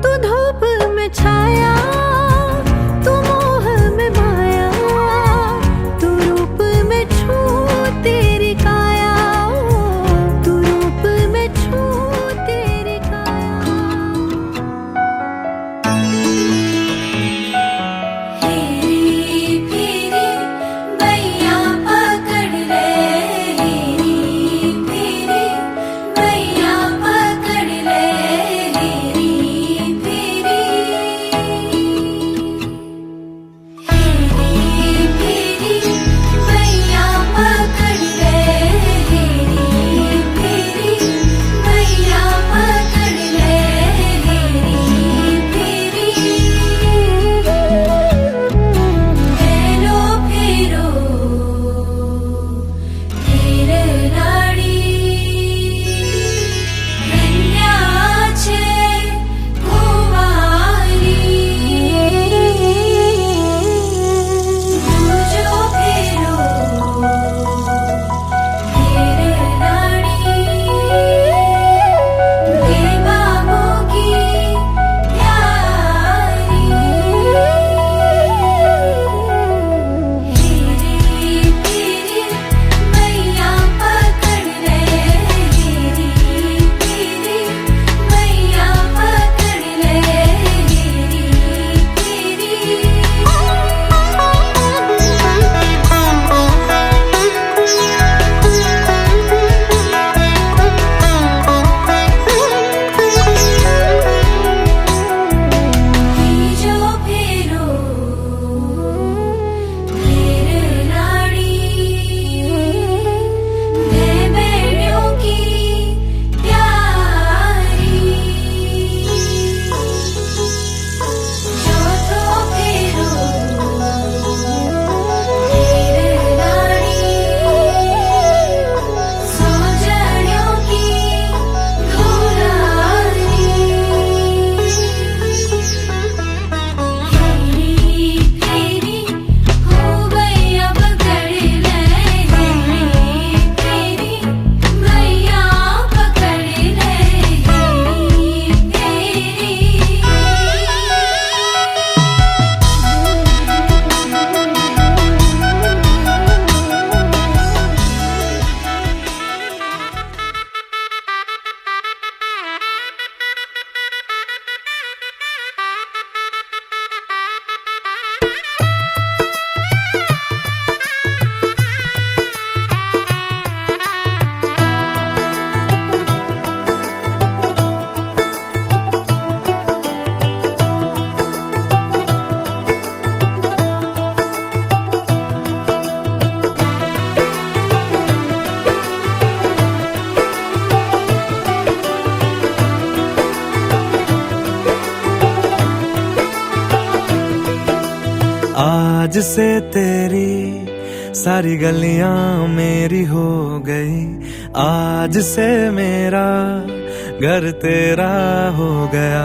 तू धूप में छाया, तू मोह में माया, आज से तेरी सारी गलियां मेरी हो गई, आज से मेरा घर तेरा हो गया।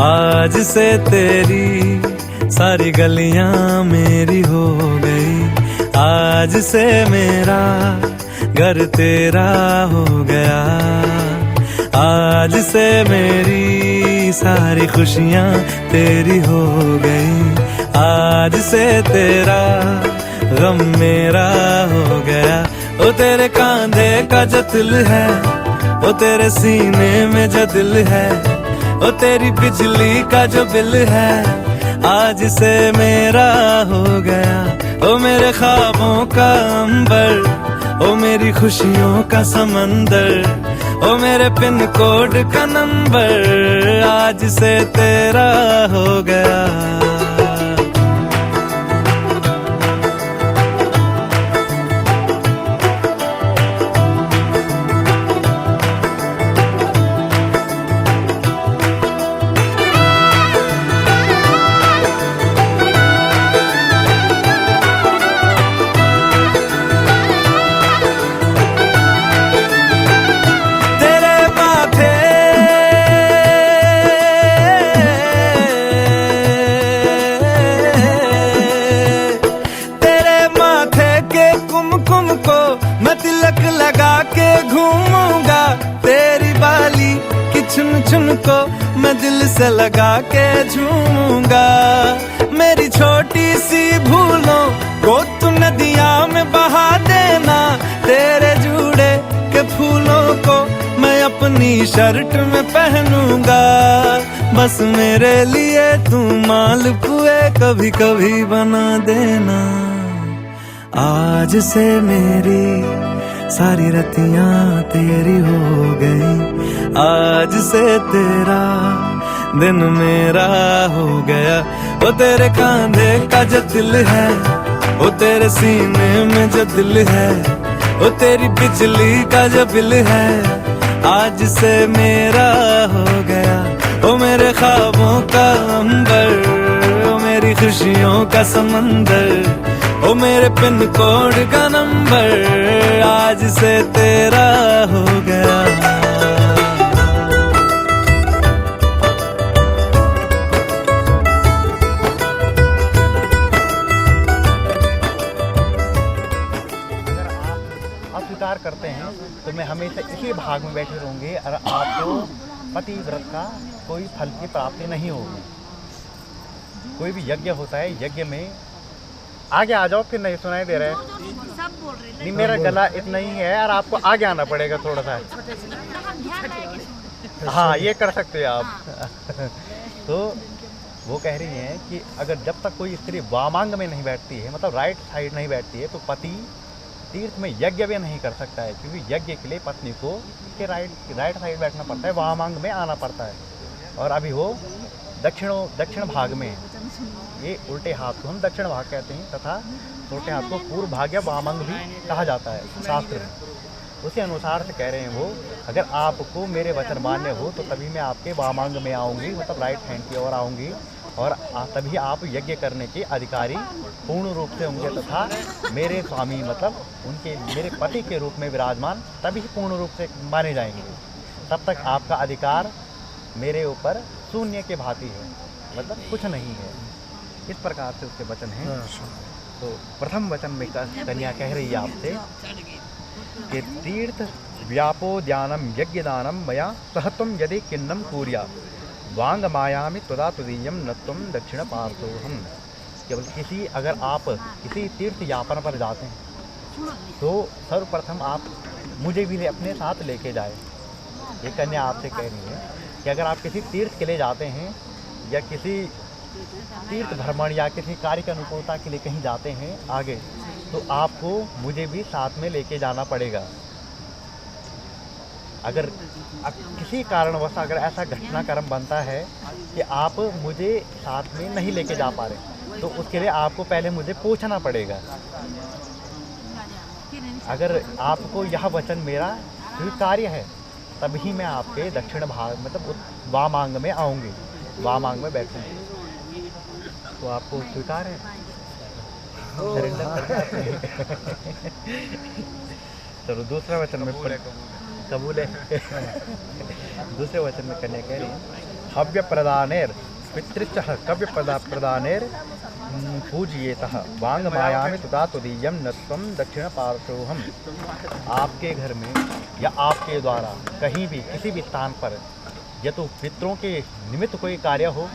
आज से तेरी सारी गलियां मेरी हो गई, आज से मेरा घर तेरा हो गया। आज से मेरी सारी खुशियां तेरी हो गई, आज से तेरा गम मेरा हो गया। ओ तेरे कांधे का जो दिल है, ओ तेरे सीने में जो दिल है, ओ तेरी बिजली का जो बिल है, आज से मेरा हो गया। ओ मेरे ख्वाबों का अंबर, ओ मेरी खुशियों का समंदर, ओ मेरे पिन कोड का नंबर, आज से तेरा हो गया। चुन चुन को मैं दिल से लगा के झूमूंगा। मेरी छोटी सी भूलों को तू नदिया में बहा देना, तेरे जूड़े के फूलों को मैं अपनी शर्ट में पहनूंगा। बस मेरे लिए तू मालपुए कभी कभी बना देना। आज से मेरी सारी रतियां तेरी हो गई, आज से तेरा दिन मेरा हो गया। वो तेरे कांधे का जो दिल है, वो तेरे सीने में जो दिल है, वो तेरी बिजली का जो बिल है, आज से मेरा हो गया। वो मेरे ख्वाबों का अंबर, वो मेरी खुशियों का समंदर, ओ मेरे पिन कोड का नंबर, आज से तेरा हो गया। आप स्वीकार करते हैं तो मैं हमेशा इसी भाग में बैठे रहूंगी और आपको पतिव्रत का कोई फल की प्राप्ति नहीं होगी। कोई भी यज्ञ होता है, यज्ञ में आगे आ जाओ, फिर नहीं सुनाई दे रहा है। नहीं, मेरा गला इतना ही है और आपको आगे आना पड़ेगा थोड़ा सा। हाँ, ये कर सकते हैं आप। तो वो कह रही हैं कि अगर जब तक कोई स्त्री वामांग में नहीं बैठती है, मतलब राइट साइड नहीं बैठती है, तो पति तीर्थ में यज्ञ भी नहीं कर सकता है, क्योंकि यज्ञ के लिए पत्नी को के राइट साइड बैठना पड़ता है, वामांग में आना पड़ता है। और अभी वो दक्षिण भाग में, ये उल्टे हाथ को हम दक्षिण भाग कहते हैं, तथा छोटे हाथ को पूर्व भाग या वामांग भी कहा जाता है शास्त्र में। उसी अनुसार से कह रहे हैं वो, अगर आपको मेरे वचन मान्य हो तो तभी मैं आपके वामांग में आऊँगी, मतलब राइट हैंड की ओर आऊँगी, और तभी आप यज्ञ करने के अधिकारी पूर्ण रूप से होंगे, तथा मेरे स्वामी मतलब उनके मेरे पति के रूप में विराजमान तभी पूर्ण रूप से माने जाएंगे। तब तक आपका अधिकार मेरे ऊपर शून्य के भांति है, मतलब कुछ नहीं है। इस प्रकार से उसके वचन हैं। तो प्रथम वचन में कन्या कह रही है आपसे कि तीर्थ व्यापो ध्यानम यज्ञ दानम मया सहत्वम यदि किन्नम कुर्या वांग मायामि त्वदा तुदीयम नत्वम दक्षिण पार्थोहम। केवल अगर आप किसी तीर्थ यापन पर जाते हैं तो सर्वप्रथम आप मुझे भी अपने साथ लेके जाए। ये कन्या आपसे कह रही है कि अगर आप किसी तीर्थ के लिए जाते हैं या किसी तीर्थ भ्रमण या किसी कार्य की अनुकूलता के लिए कहीं जाते हैं आगे, तो आपको मुझे भी साथ में लेके जाना पड़ेगा। अगर किसी कारणवश अगर ऐसा घटनाक्रम बनता है कि आप मुझे साथ में नहीं लेके जा पा रहे, तो उसके लिए आपको पहले मुझे पूछना पड़ेगा। अगर आपको यह वचन मेरा स्वीकार्य है तभी मैं आपके दक्षिण भाग मतलब वामांग में आऊँगी, वामांग में बैठूँगी। तो आपको स्वीकार है? चलो दूसरा वचन में कबूल है। दूसरे वचन में कन्या कह रही है, हव्य प्रदानेर पितृच कव्य प्रदानेर पूज्येतः वांग मायामि तुदा तुदीयम नत्वम दक्षिण पार्श्वोहम। आपके घर में या आपके द्वारा कहीं भी किसी भी स्थान पर या तो पितरों के निमित्त कोई कार्य हो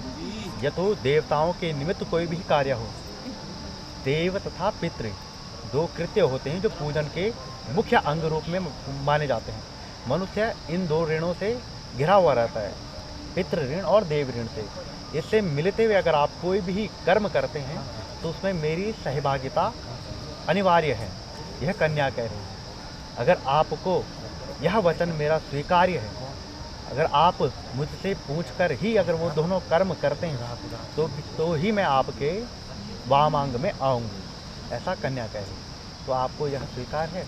या तो देवताओं के निमित्त कोई भी कार्य हो, देव तथा पितृ दो कृत्य होते हैं जो पूजन के मुख्य अंग रूप में माने जाते हैं। मनुष्य इन दो ऋणों से घिरा हुआ रहता है, पितृ ऋण और देव ऋण से। इससे मिलते हुए अगर आप कोई भी कर्म करते हैं तो उसमें मेरी सहभागिता अनिवार्य है, यह कन्या कह रही है। अगर आपको यह वचन मेरा स्वीकार्य है, अगर आप मुझसे पूछकर ही अगर वो दोनों कर्म करते हैं तो ही मैं आपके वामांग में आऊँगी, ऐसा कन्या कह रही। तो आपको यह स्वीकार है?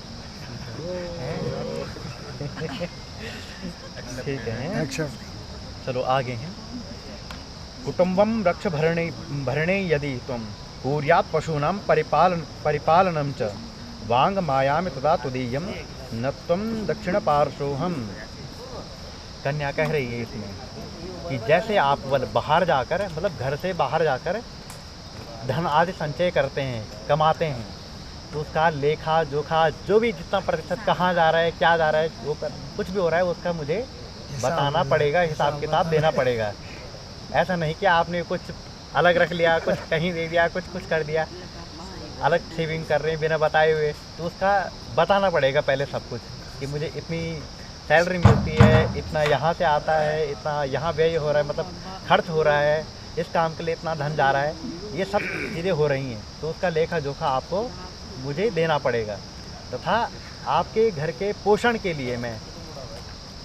ठीक है, चलो आगे हैं। कुटुंबम रक्ष भरणे यदि तुम कुर्यात् पशूनां परिपालनं च वांग मायामि तदा तुदीयम नत्वं दक्षिण पार्श्वोहम। कन्या कह रही है इसमें कि जैसे आप बाहर जाकर मतलब घर से बाहर जाकर धन आदि संचय करते हैं, कमाते हैं, तो उसका लेखा जोखा जो भी जितना प्रतिशत कहाँ जा रहा है, क्या जा रहा है, वो कुछ भी हो रहा है उसका मुझे बताना पड़ेगा, हिसाब किताब देना पड़ेगा। ऐसा नहीं कि आपने कुछ अलग रख लिया, कुछ कहीं दे दिया, कुछ कर दिया, अलग सेविंग कर रहे हैं बिना बताए हुए, तो उसका बताना पड़ेगा पहले सब कुछ कि मुझे इतनी सैलरी मिलती है, इतना यहाँ से आता है, इतना यहाँ व्यय हो रहा है, मतलब खर्च हो रहा है, इस काम के लिए इतना धन जा रहा है, ये सब चीज़ें हो रही हैं, तो उसका लेखा जोखा आपको मुझे देना पड़ेगा। तथा आपके घर के पोषण के लिए मैं,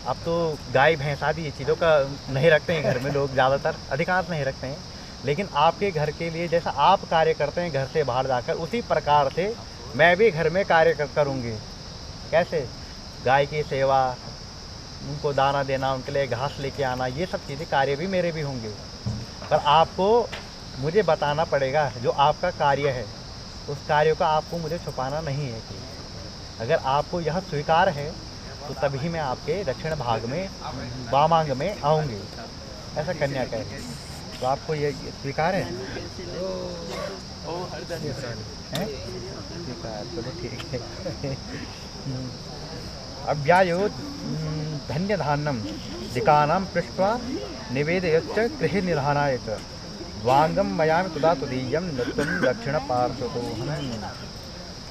अब तो गाय भैंस आदि ये चीज़ों का नहीं रखते हैं घर में लोग, ज़्यादातर अधिकांश नहीं रखते हैं, लेकिन आपके घर के लिए जैसा आप कार्य करते हैं घर से बाहर जाकर, उसी प्रकार से मैं भी घर में कार्य करूँगी। कैसे? गाय की सेवा, उनको दाना देना, उनके लिए घास लेके आना, ये सब चीज़ें कार्य भी मेरे भी होंगे। पर आपको मुझे बताना पड़ेगा जो आपका कार्य है, उस कार्य का आपको मुझे छुपाना नहीं है। कि अगर आपको यह स्वीकार है तो तभी मैं आपके दक्षिण भाग में वामांग में आऊँगी, ऐसा कन्या कह रही। तो आपको ये स्वीकार है? स्वीकार, चलो ठीक है। अव्यायो धन्यधान्यम दिकानां पृष्ट्वा निवेदयच्च गृहे निधानाय च वांगम मयामि तुदा तुदीयम नत्वं दक्षिण पार्श्वोहम।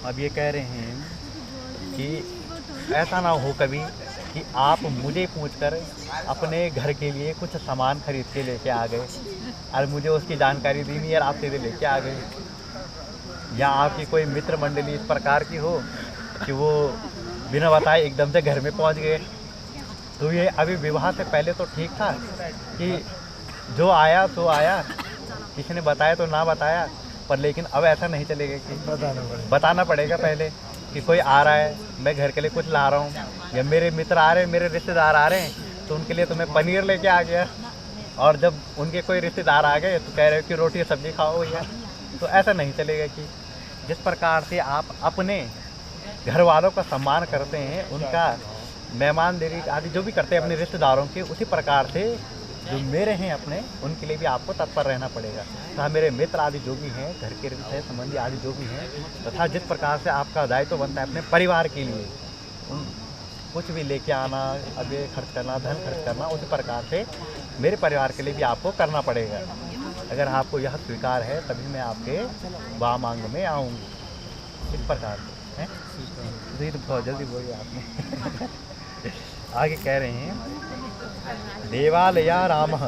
अब ये कह रहे हैं कि ऐसा ना हो कभी कि आप मुझे पूछकर अपने घर के लिए कुछ सामान खरीद के लेके आ गए और मुझे उसकी जानकारी दी नहीं और आप सीधे लेके आ गए, या आपकी कोई मित्र मंडली इस प्रकार की हो कि वो बिना बताए एकदम से घर में पहुंच गए। तो ये अभी विवाह से पहले तो ठीक था कि जो आया सो आया, किसी ने बताया तो ना बताया, पर लेकिन अब ऐसा नहीं चलेगा कि बताना पड़ेगा पहले कि कोई आ रहा है, मैं घर के लिए कुछ ला रहा हूँ, या मेरे मित्र आ रहे हैं, मेरे रिश्तेदार आ रहे हैं, तो उनके लिए तो मैं पनीर लेके आ गया, और जब उनके कोई रिश्तेदार आ गए तो कह रहे हो कि रोटी सब्जी खाओ भैया। तो ऐसा नहीं चलेगा कि जिस प्रकार से आप अपने घर वालों का सम्मान करते हैं, उनका मेहमानदारी आदि जो भी करते हैं अपने रिश्तेदारों के, उसी प्रकार से जो मेरे हैं अपने, उनके लिए भी आपको तत्पर रहना पड़ेगा। तथा मेरे मित्र आदि जो भी हैं, घर के रिश्ते संबंधी आदि जो भी हैं, तथा जिस प्रकार से आपका दायित्व बनता है अपने परिवार के लिए, कुछ भी लेके आना, अब ये खर्च करना, धन खर्च करना, उसी प्रकार से मेरे परिवार के लिए भी आपको करना पड़ेगा। अगर आपको यह स्वीकार है तभी मैं आपके वामांग में आऊँगी, इस प्रकार से हैं। तो ये तो बहुत जल्दी बोलिए आपने। आगे कह रहे हैं, देवालया रामः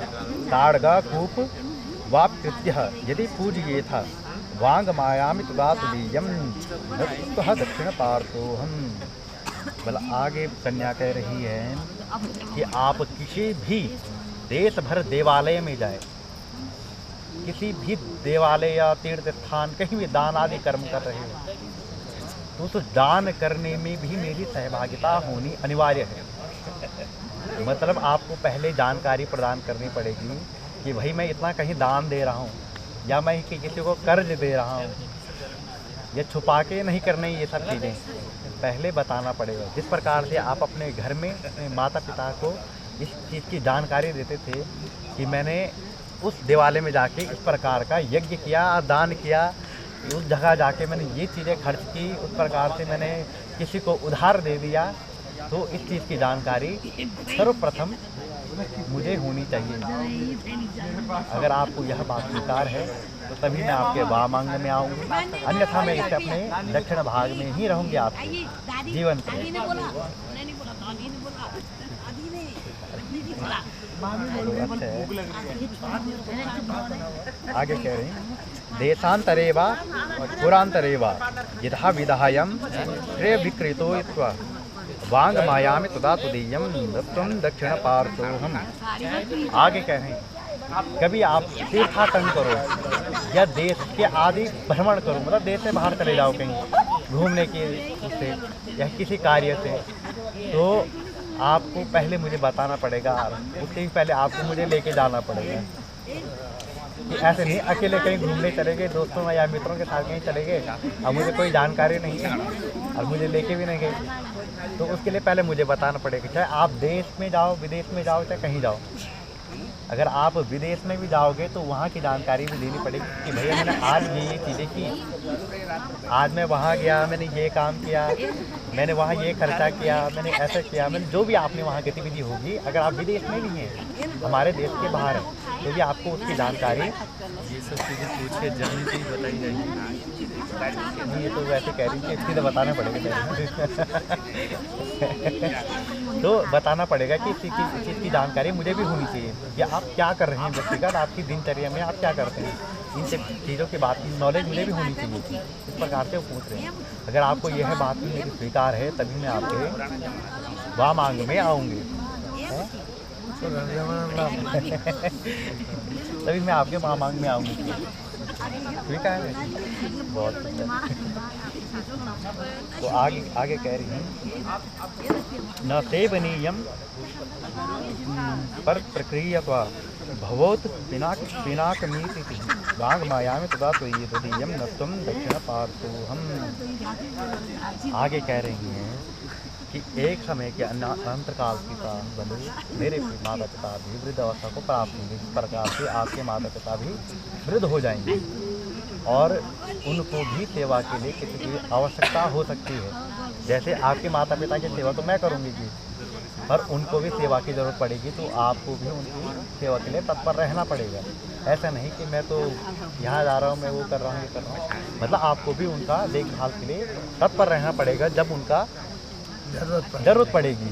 ताड़गा कूप वाप्कृत्य यदि पूजयेथ वांग मायामि तुदा तुदीयम नत्वः दक्षिण पार्श्वोहम। बल आगे कन्या कह रही है कि आप किसी भी देश भर देवालय में जाए, किसी भी देवालय या तीर्थ स्थान कहीं भी दान आदि कर्म कर रहे हो, तो उस दान करने में भी मेरी सहभागिता होनी अनिवार्य है। मतलब आपको पहले जानकारी प्रदान करनी पड़ेगी कि भाई मैं इतना कहीं दान दे रहा हूँ या मैं किसी को कर्ज दे रहा हूँ, ये छुपा के नहीं करने ये सब चीज़ें पहले बताना पड़ेगा। जिस प्रकार से आप अपने घर में अपने माता पिता को इस चीज़ की जानकारी देते थे कि मैंने उस दिवाले में जाके इस प्रकार का यज्ञ किया, दान किया, उस जगह जाके मैंने ये चीज़ें खर्च की, उस प्रकार से मैंने किसी को उधार दे दिया, तो इस चीज़ की जानकारी सर्वप्रथम मुझे होनी चाहिए। अगर आपको यह बात स्वीकार है तो तभी मैं आपके वामांग में आऊँगी, अन्यथा मैं इससे अपने दक्षिण भाग में ही रहूँगी आपके जीवन पे। आगे कह रही हैं, देशांतरे वा पुरांतरे वा यथा विधायम श्रेय विकृतो वांग मायामि तदा तुदीयम नृत्यम दक्षिण पार्श्वोहम। आगे कह रहे हैं, कभी आप तीर्थाटन करो या देश के आदि भ्रमण करो, मतलब देश से बाहर चले जाओ कहीं घूमने के से या किसी कार्य से, तो आपको पहले मुझे बताना पड़ेगा, उससे भी पहले आपको मुझे लेके जाना पड़ेगा। कि ऐसे नहीं अकेले कहीं घूमने चले गए दोस्तों या मित्रों के साथ कहीं चले गए, अब मुझे कोई जानकारी नहीं है और मुझे लेके भी नहीं गए, तो उसके लिए पहले मुझे बताना पड़ेगा। चाहे आप देश में जाओ, विदेश में जाओ, चाहे कहीं जाओ, अगर आप विदेश में भी जाओगे तो वहाँ की जानकारी भी देनी पड़ेगी कि भैया मैंने आज ये चीज़ें की, आज मैं वहाँ गया, मैंने ये काम किया, मैंने वहाँ ये खर्चा किया, मैंने ऐसा किया, मैंने जो भी आपने वहाँ गतिविधि होगी, अगर आप विदेश में भी हैं, हमारे देश के बाहर हैं, तो भी आपको उसकी जानकारी ये सब चीज़ें पूछ के जानने की बताई जाएगी। ये तो वैसे कह रही थी, इसलिए बताना पड़ेगा तो बताना पड़ेगा कि इस चीज़ की जानकारी मुझे भी होनी चाहिए कि आप क्या कर रहे हैं व्यक्तिगत, आपकी दिनचर्या में आप क्या करते हैं, इन सब चीज़ों की बात नॉलेज मुझे भी होनी चाहिए। इस प्रकार से वो पूछ रहे हैं। अगर आपको यह बात मेरी स्वीकार है तभी मैं आपके वामांग में आऊँगी, तभी मैं आपके वामांग में आऊँगी। स्वीकार है, बहुत तो आगे कह रही हैं, न सेवनीयम पर प्रक्रिया भवोत पिनाकमीति वांग मायामि तदा तुदीयम नत्वम दक्षिण पार्श्वोहम। आगे कह रही हैं कि एक समय के अंतकाल पिता बने मेरे माता पिता भी वृद्ध अवस्था को प्राप्त होंगे। इस प्रकार से आपके माता पिता भी वृद्ध हो जाएंगे और उनको भी सेवा के लिए किसी की आवश्यकता हो सकती है। जैसे आपके माता पिता की सेवा तो मैं करूँगी जी, पर उनको भी सेवा की ज़रूरत पड़ेगी, तो आपको भी उनकी सेवा के लिए तत्पर रहना पड़ेगा। ऐसा नहीं कि मैं तो यहाँ जा रहा हूँ, मैं वो कर रहा हूँ, ये कर रहा हूँ, मतलब आपको भी उनका देखभाल के लिए तत्पर रहना पड़ेगा जब उनका ज़रूरत पड़ेगी,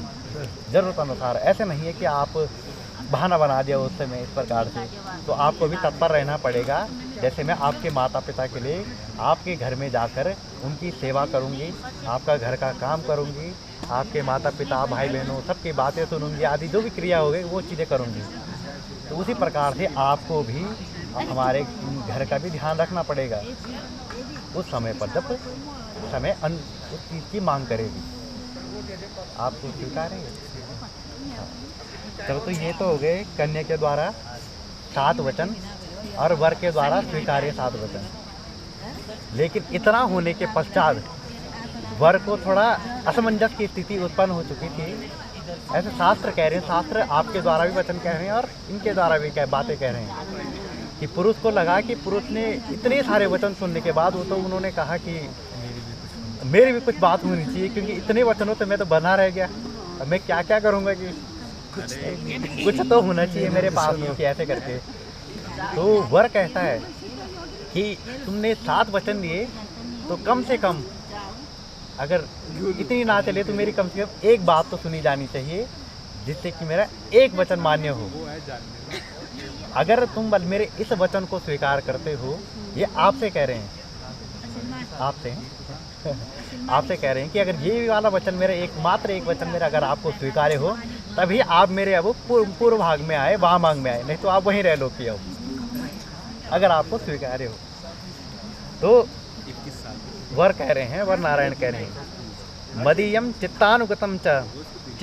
ज़रूरत अनुसार। ऐसे नहीं है कि आप बहाना बना दिया उस समय इस प्रकार से, तो आपको भी तत्पर रहना पड़ेगा। जैसे मैं आपके माता पिता के लिए आपके घर में जाकर उनकी सेवा करूँगी, आपका घर का काम करूँगी, आपके माता पिता भाई बहनों सबकी बातें सुनूंगी, आदि जो भी क्रिया हो गई वो चीज़ें करूँगी। तो उसी प्रकार से आपको भी हमारे घर का भी ध्यान रखना पड़ेगा उस समय पर, जब समय उस चीज़ की मांग करेगी। आपको स्वीकार है? चलो, तो ये तो हो गए कन्या के द्वारा 7 वचन और वर के द्वारा स्वीकार्य 7 वचन। लेकिन इतना होने के पश्चात वर को थोड़ा असमंजस की स्थिति उत्पन्न हो चुकी थी। ऐसे शास्त्र कह रहे हैं, शास्त्र आपके द्वारा भी वचन कह रहे हैं और इनके द्वारा भी बातें कह रहे हैं कि पुरुष को लगा कि पुरुष ने इतने सारे वचन सुनने के बाद वो तो उन्होंने कहा कि मेरी भी कुछ बात होनी चाहिए, क्योंकि इतने वचनों से मैं तो बना रह गया, अब मैं क्या क्या करूँगा कि कुछ तो होना चाहिए मेरे पास में, कि ऐसे करके। तो वर कहता है कि तुमने 7 वचन दिए, तो कम से कम अगर इतनी ना चले तो मेरी कम से कम एक बात तो सुनी जानी चाहिए, जिससे कि मेरा एक वचन मान्य हो। अगर तुम मेरे इस वचन को स्वीकार करते हो, ये आपसे कह रहे हैं, आपसे कह रहे हैं कि अगर ये वाला वचन मेरा एकमात्र एक वचन मेरा अगर आपको स्वीकार्य हो, तभी आप मेरे अब पूर्व भाग में आए, वामांग में आए, नहीं तो आप वहीं रह लो कि अब अगर आपको स्वीकार्य हो। तो वर कह रहे हैं, वर नारायण कह रहे हैं, मदीयम चित्तानुगतम च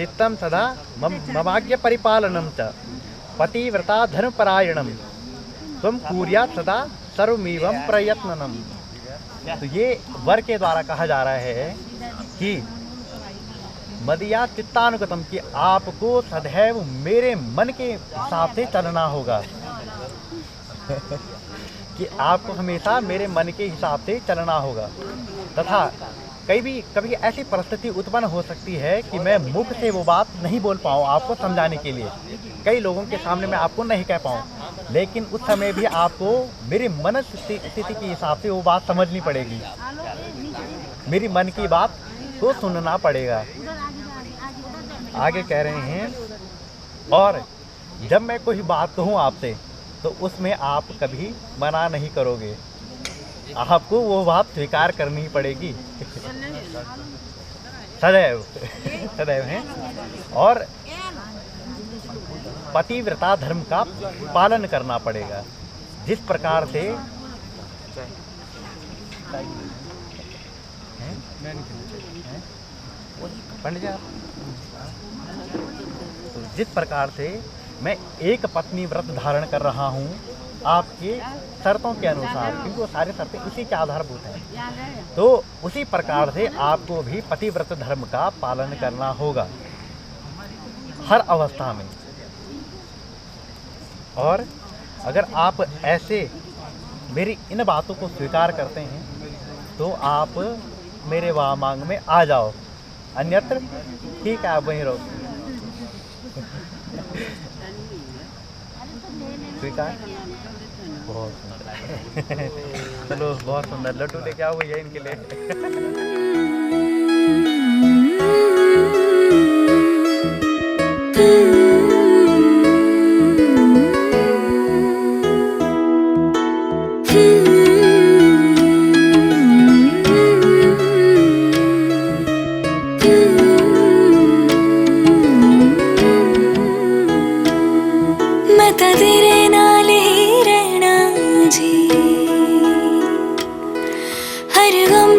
चित्तं सदा ममाज्ञ परिपालनं च पतिव्रता धर्मपरायणम त्वं कुर्यात् सदा सर्वमेवं प्रयत्ननम। तो ये वर के द्वारा कहा जा रहा है कि मदिया चित्तानुगतम, कि आपको सदैव मेरे मन के हिसाब से चलना होगा कि आपको हमेशा मेरे मन के हिसाब से चलना होगा। तथा कभी ऐसी परिस्थिति उत्पन्न हो सकती है कि मैं मुख से वो बात नहीं बोल पाऊँ आपको समझाने के लिए, कई लोगों के सामने मैं आपको नहीं कह पाऊँ, लेकिन उस समय भी आपको मेरी मन स्थिति के हिसाब से वो बात समझनी पड़ेगी, मेरी मन की बात को सुनना पड़ेगा। आगे कह रहे हैं, और जब मैं कोई बात कहूँ आपसे तो उसमें आप कभी मना नहीं करोगे, आपको वो बात स्वीकार करनी पड़ेगी सदैव सदैव है। और पतिव्रता धर्म का पालन करना पड़ेगा, जिस प्रकार से पंडित जी तो जिस प्रकार से मैं एक पत्नी व्रत धारण कर रहा हूँ आपके शर्तों के अनुसार, क्योंकि वो सारी शर्तें उसी के आधारभूत हैं, तो उसी प्रकार से आपको भी पतिव्रत धर्म का पालन करना होगा हर अवस्था में। और अगर आप ऐसे मेरी इन बातों को स्वीकार करते हैं तो आप मेरे वामांग में आ जाओ, अन्यत्र ठीक है आप वहीं रहो। स्वीकार बहुत सुंदर चलो बहुत सुंदर। लड्डू लेके आओ भैया इनके लिए।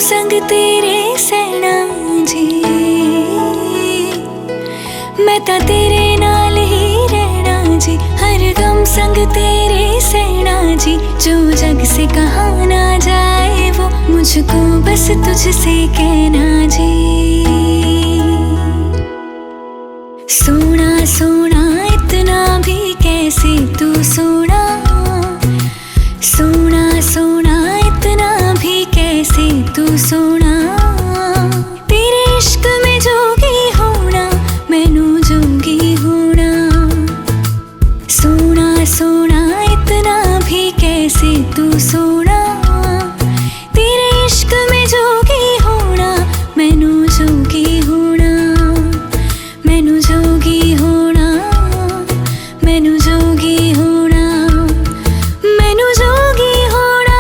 संग तेरे सहना जी, मैं तो तेरे नाल ही रहना जी, हर गम संग तेरे सहना जी। जो जग से कहा ना जाए वो मुझको बस तुझसे कहना जी। सोना सोना इतना भी कैसे तू सोना, सोना सोना इतना भी कैसे तू सोना। तेरे इश्क में जोगी होना मैनू जोगी होना। सोना सोना इतना भी कैसे तू सोना। तेरे इश्क में जोगी होना मैनू जोगी होना। मैनू जोगी होना, मैनू जोगी होना, मैनू जोगी होना।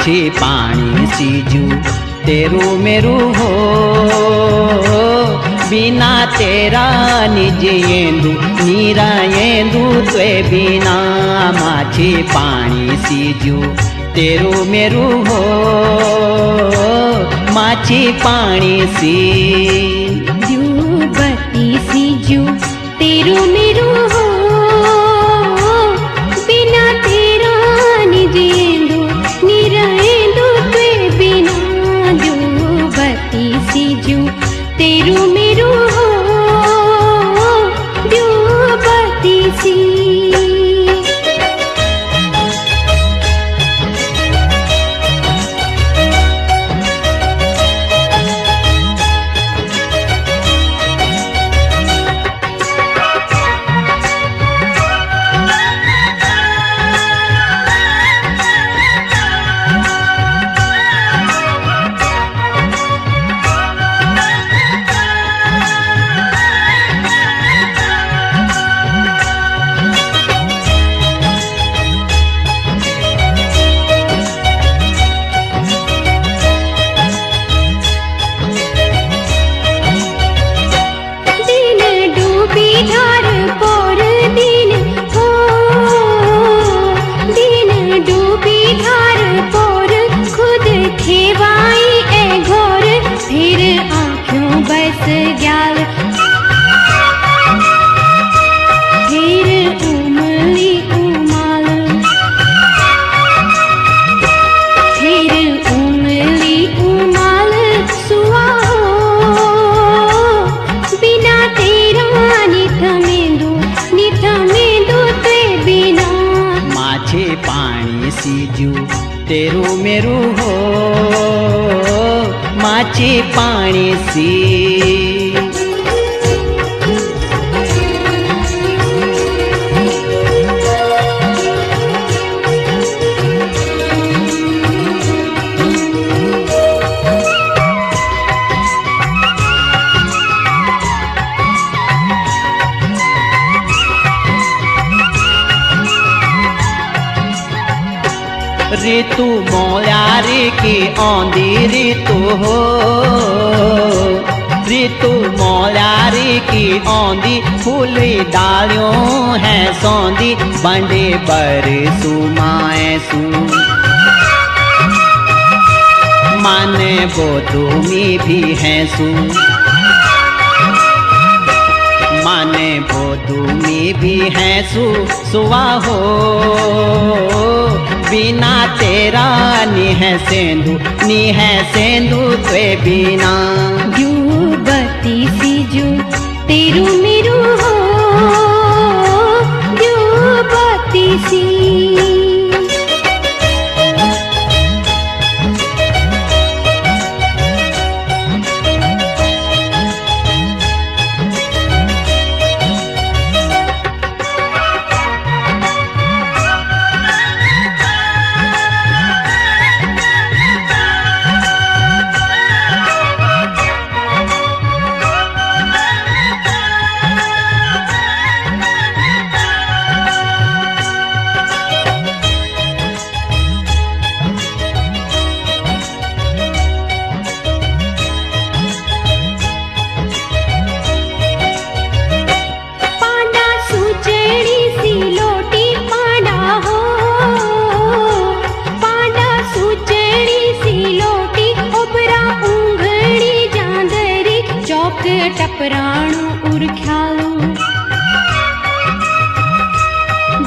माछी पानी सीजू तेरू मेरू हो बिना तेरा निज येंदु नीरा येंदु त्वे बिना माछी पानी सीजू तेरू मेरू हो माछी पानी सी बत्ती सीजू तेरू मेरू हो बिना तेरा निज येंदु नीरा येंदु त्वे बिना बत्ती सीजू तेरू मेरू हो बत्ती सी तेरू मेरू हो माछी पानी सी ऋतु मोयारी की औंधी ऋतु हो ऋतु मोयारी की औंधी फूली डालियों है सौंधी बंडे बरसू माए सू माने वो तुमी भी है सू माने वो तुमी भी है सू सुवा हो बिना तेरा नी है सेंधु त्वे बिना बत्ती सीजू तेरू मेरू हो बत्ती सी टपराणु उर्ख्यालु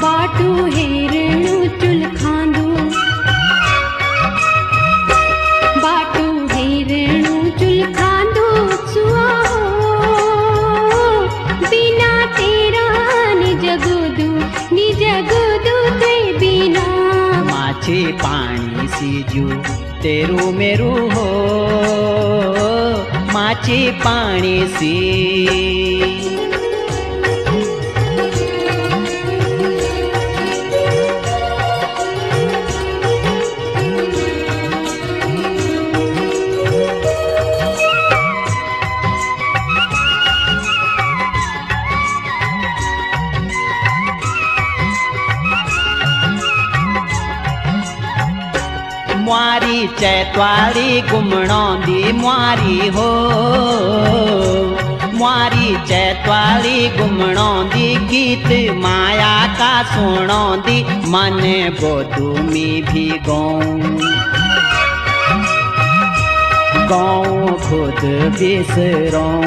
बाटू हेरणु चुल खांदू बाटू हेरणु चुल खांदू सुआ बिना तेरा निज गुदू ते बिना माछी पानी सीजू तेरू मेरू हो माछी पानी सी मुआरी चैत्वाली गुमणोंदी मुआरी हो मुआरी चैत्वाली गुमणोंदी गीत माया का सुणोंदी मन बोधू में भी गाऊं खुद बिसरूं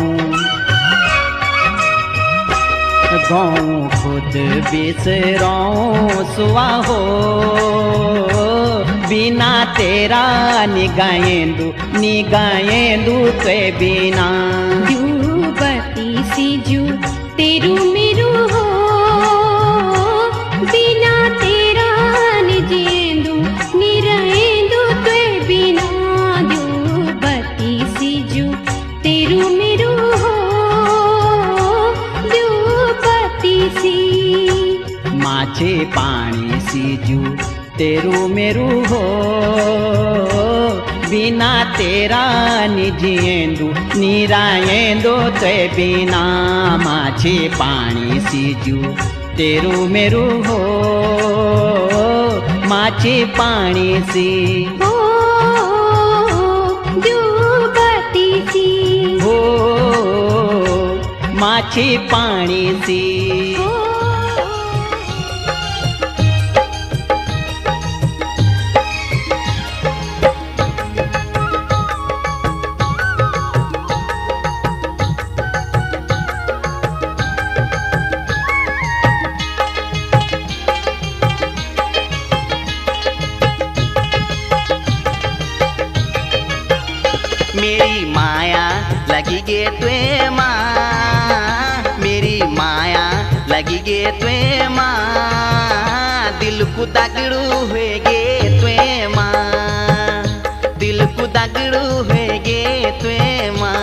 गाऊं खुद बिसरूं सुआ हो बिना तेरा निगाहेंदू ते बिना बती सी जू तेरू मेरू हो बिना तेरा निजेंदू निरहेंदू ते बिना बती सी जू तेरू मेरू हो बती सी माछे पानी सी जू तेरू मेरू हो बिना तेरा निजिएंदू निराएंदो ते बिना माछे पानी सीजू तेरू मेरू हो माछे पानी सी हो बती सी हो माछे पानी सी मेरी माया लगी गे त्वे माँ मेरी माया लगी गे त्वे माँ दिल को दगड़ू हुए गे त्वे माँ दिल को दगड़ू हुए गे त्वे माँ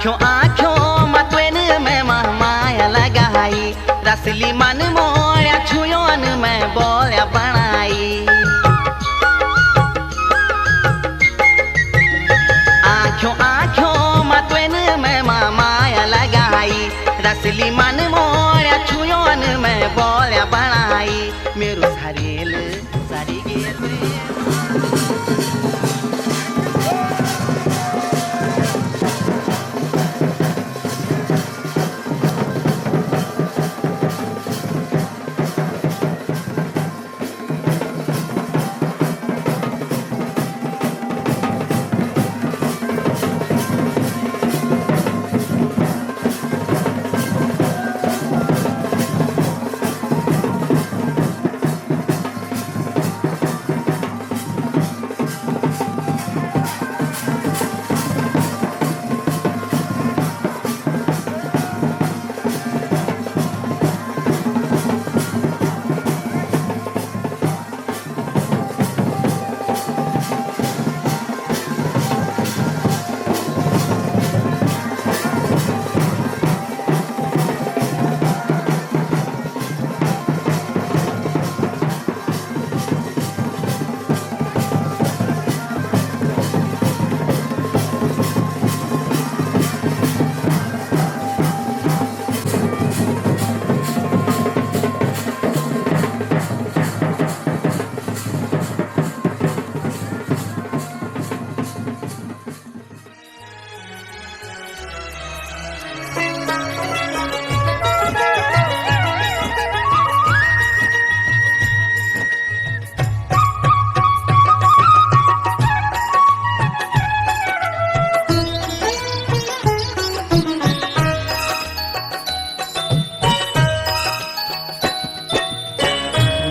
आँखों मतवेन में माया लगाई रसली मन मोया छुयोन में बोया बनाई आँखों मतवेन में माया लगाई रसली मन मोया छुयोन में बोया बनाई मेरो सरेल सारी गे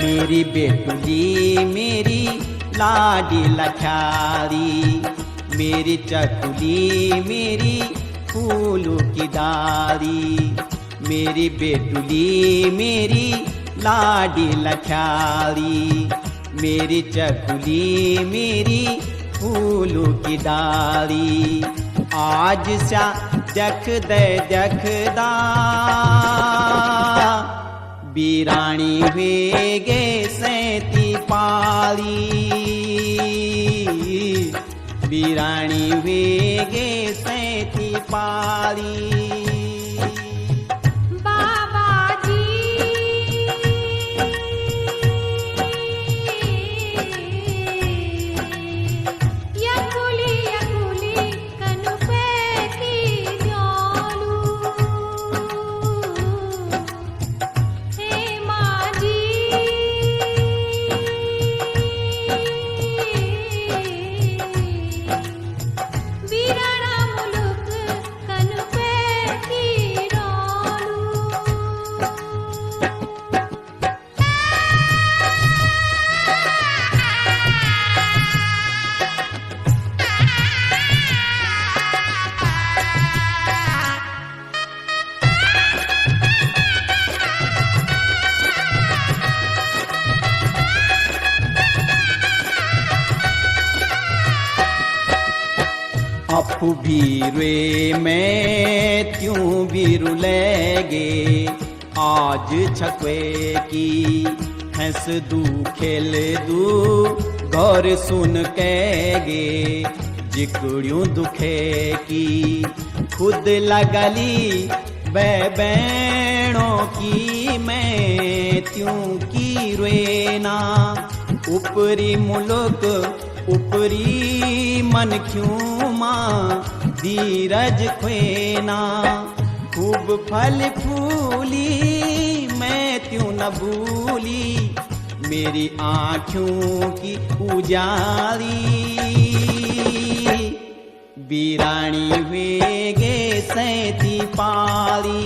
मेरी बेटुली मेरी लाडी लख्याली, मेरी चकुली मेरी फूलों की डाली, मेरी बेटुली मेरी लाडी लख्याली, मेरी चकुली मेरी फूलों की डाली। आज सा जख दे जखदा बीराणी वेगे सैती पाली, बीराणी वेगे सैती पाली। अपू भीरे मैं त्यों भीरू लेगे, आज छकवे की हंस दू खेल दू गौर सुन कहेगे, जिकड़ियों दुखे की खुद लगली बैणों की मैं त्यों की रेना, ऊपरी मुल्क ऊपरी मन क्यों माँ धीरज खोना, खूब फल फूली मैं त्यों न भूली, मेरी आँखों की उजाली। बीराणी वेगे सैती पाली,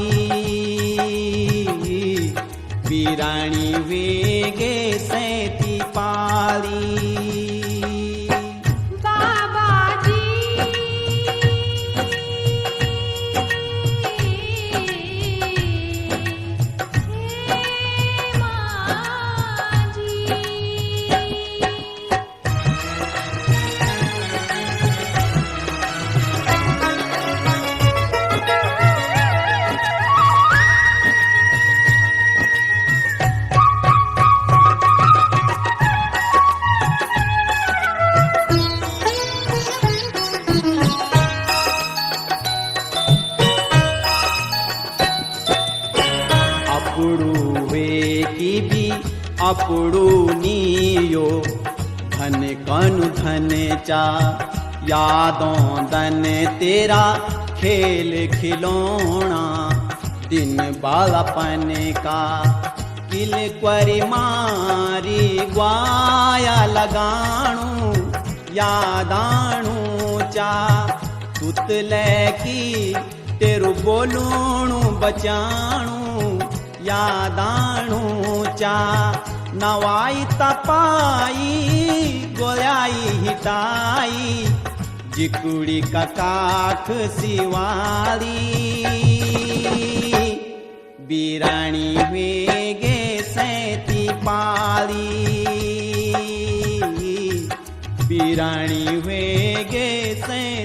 बीराणी वेगे सैती पाली। अपुड़ू नीयो धन कनु धन चा, यादों दन तेरा खेल खिलौना, दिन बालापन का किल क्वरी मारी ग्वाया लगाणू, यादाणू चा तुतले की तेरू बोलूणू बचाणू, यादाणू चा नवाई तपाई गोलाई हिटाई, जिकुड़ी का काख सिवाली। बीराणी वेगे सैती पाली, बीराणी वेगे सैती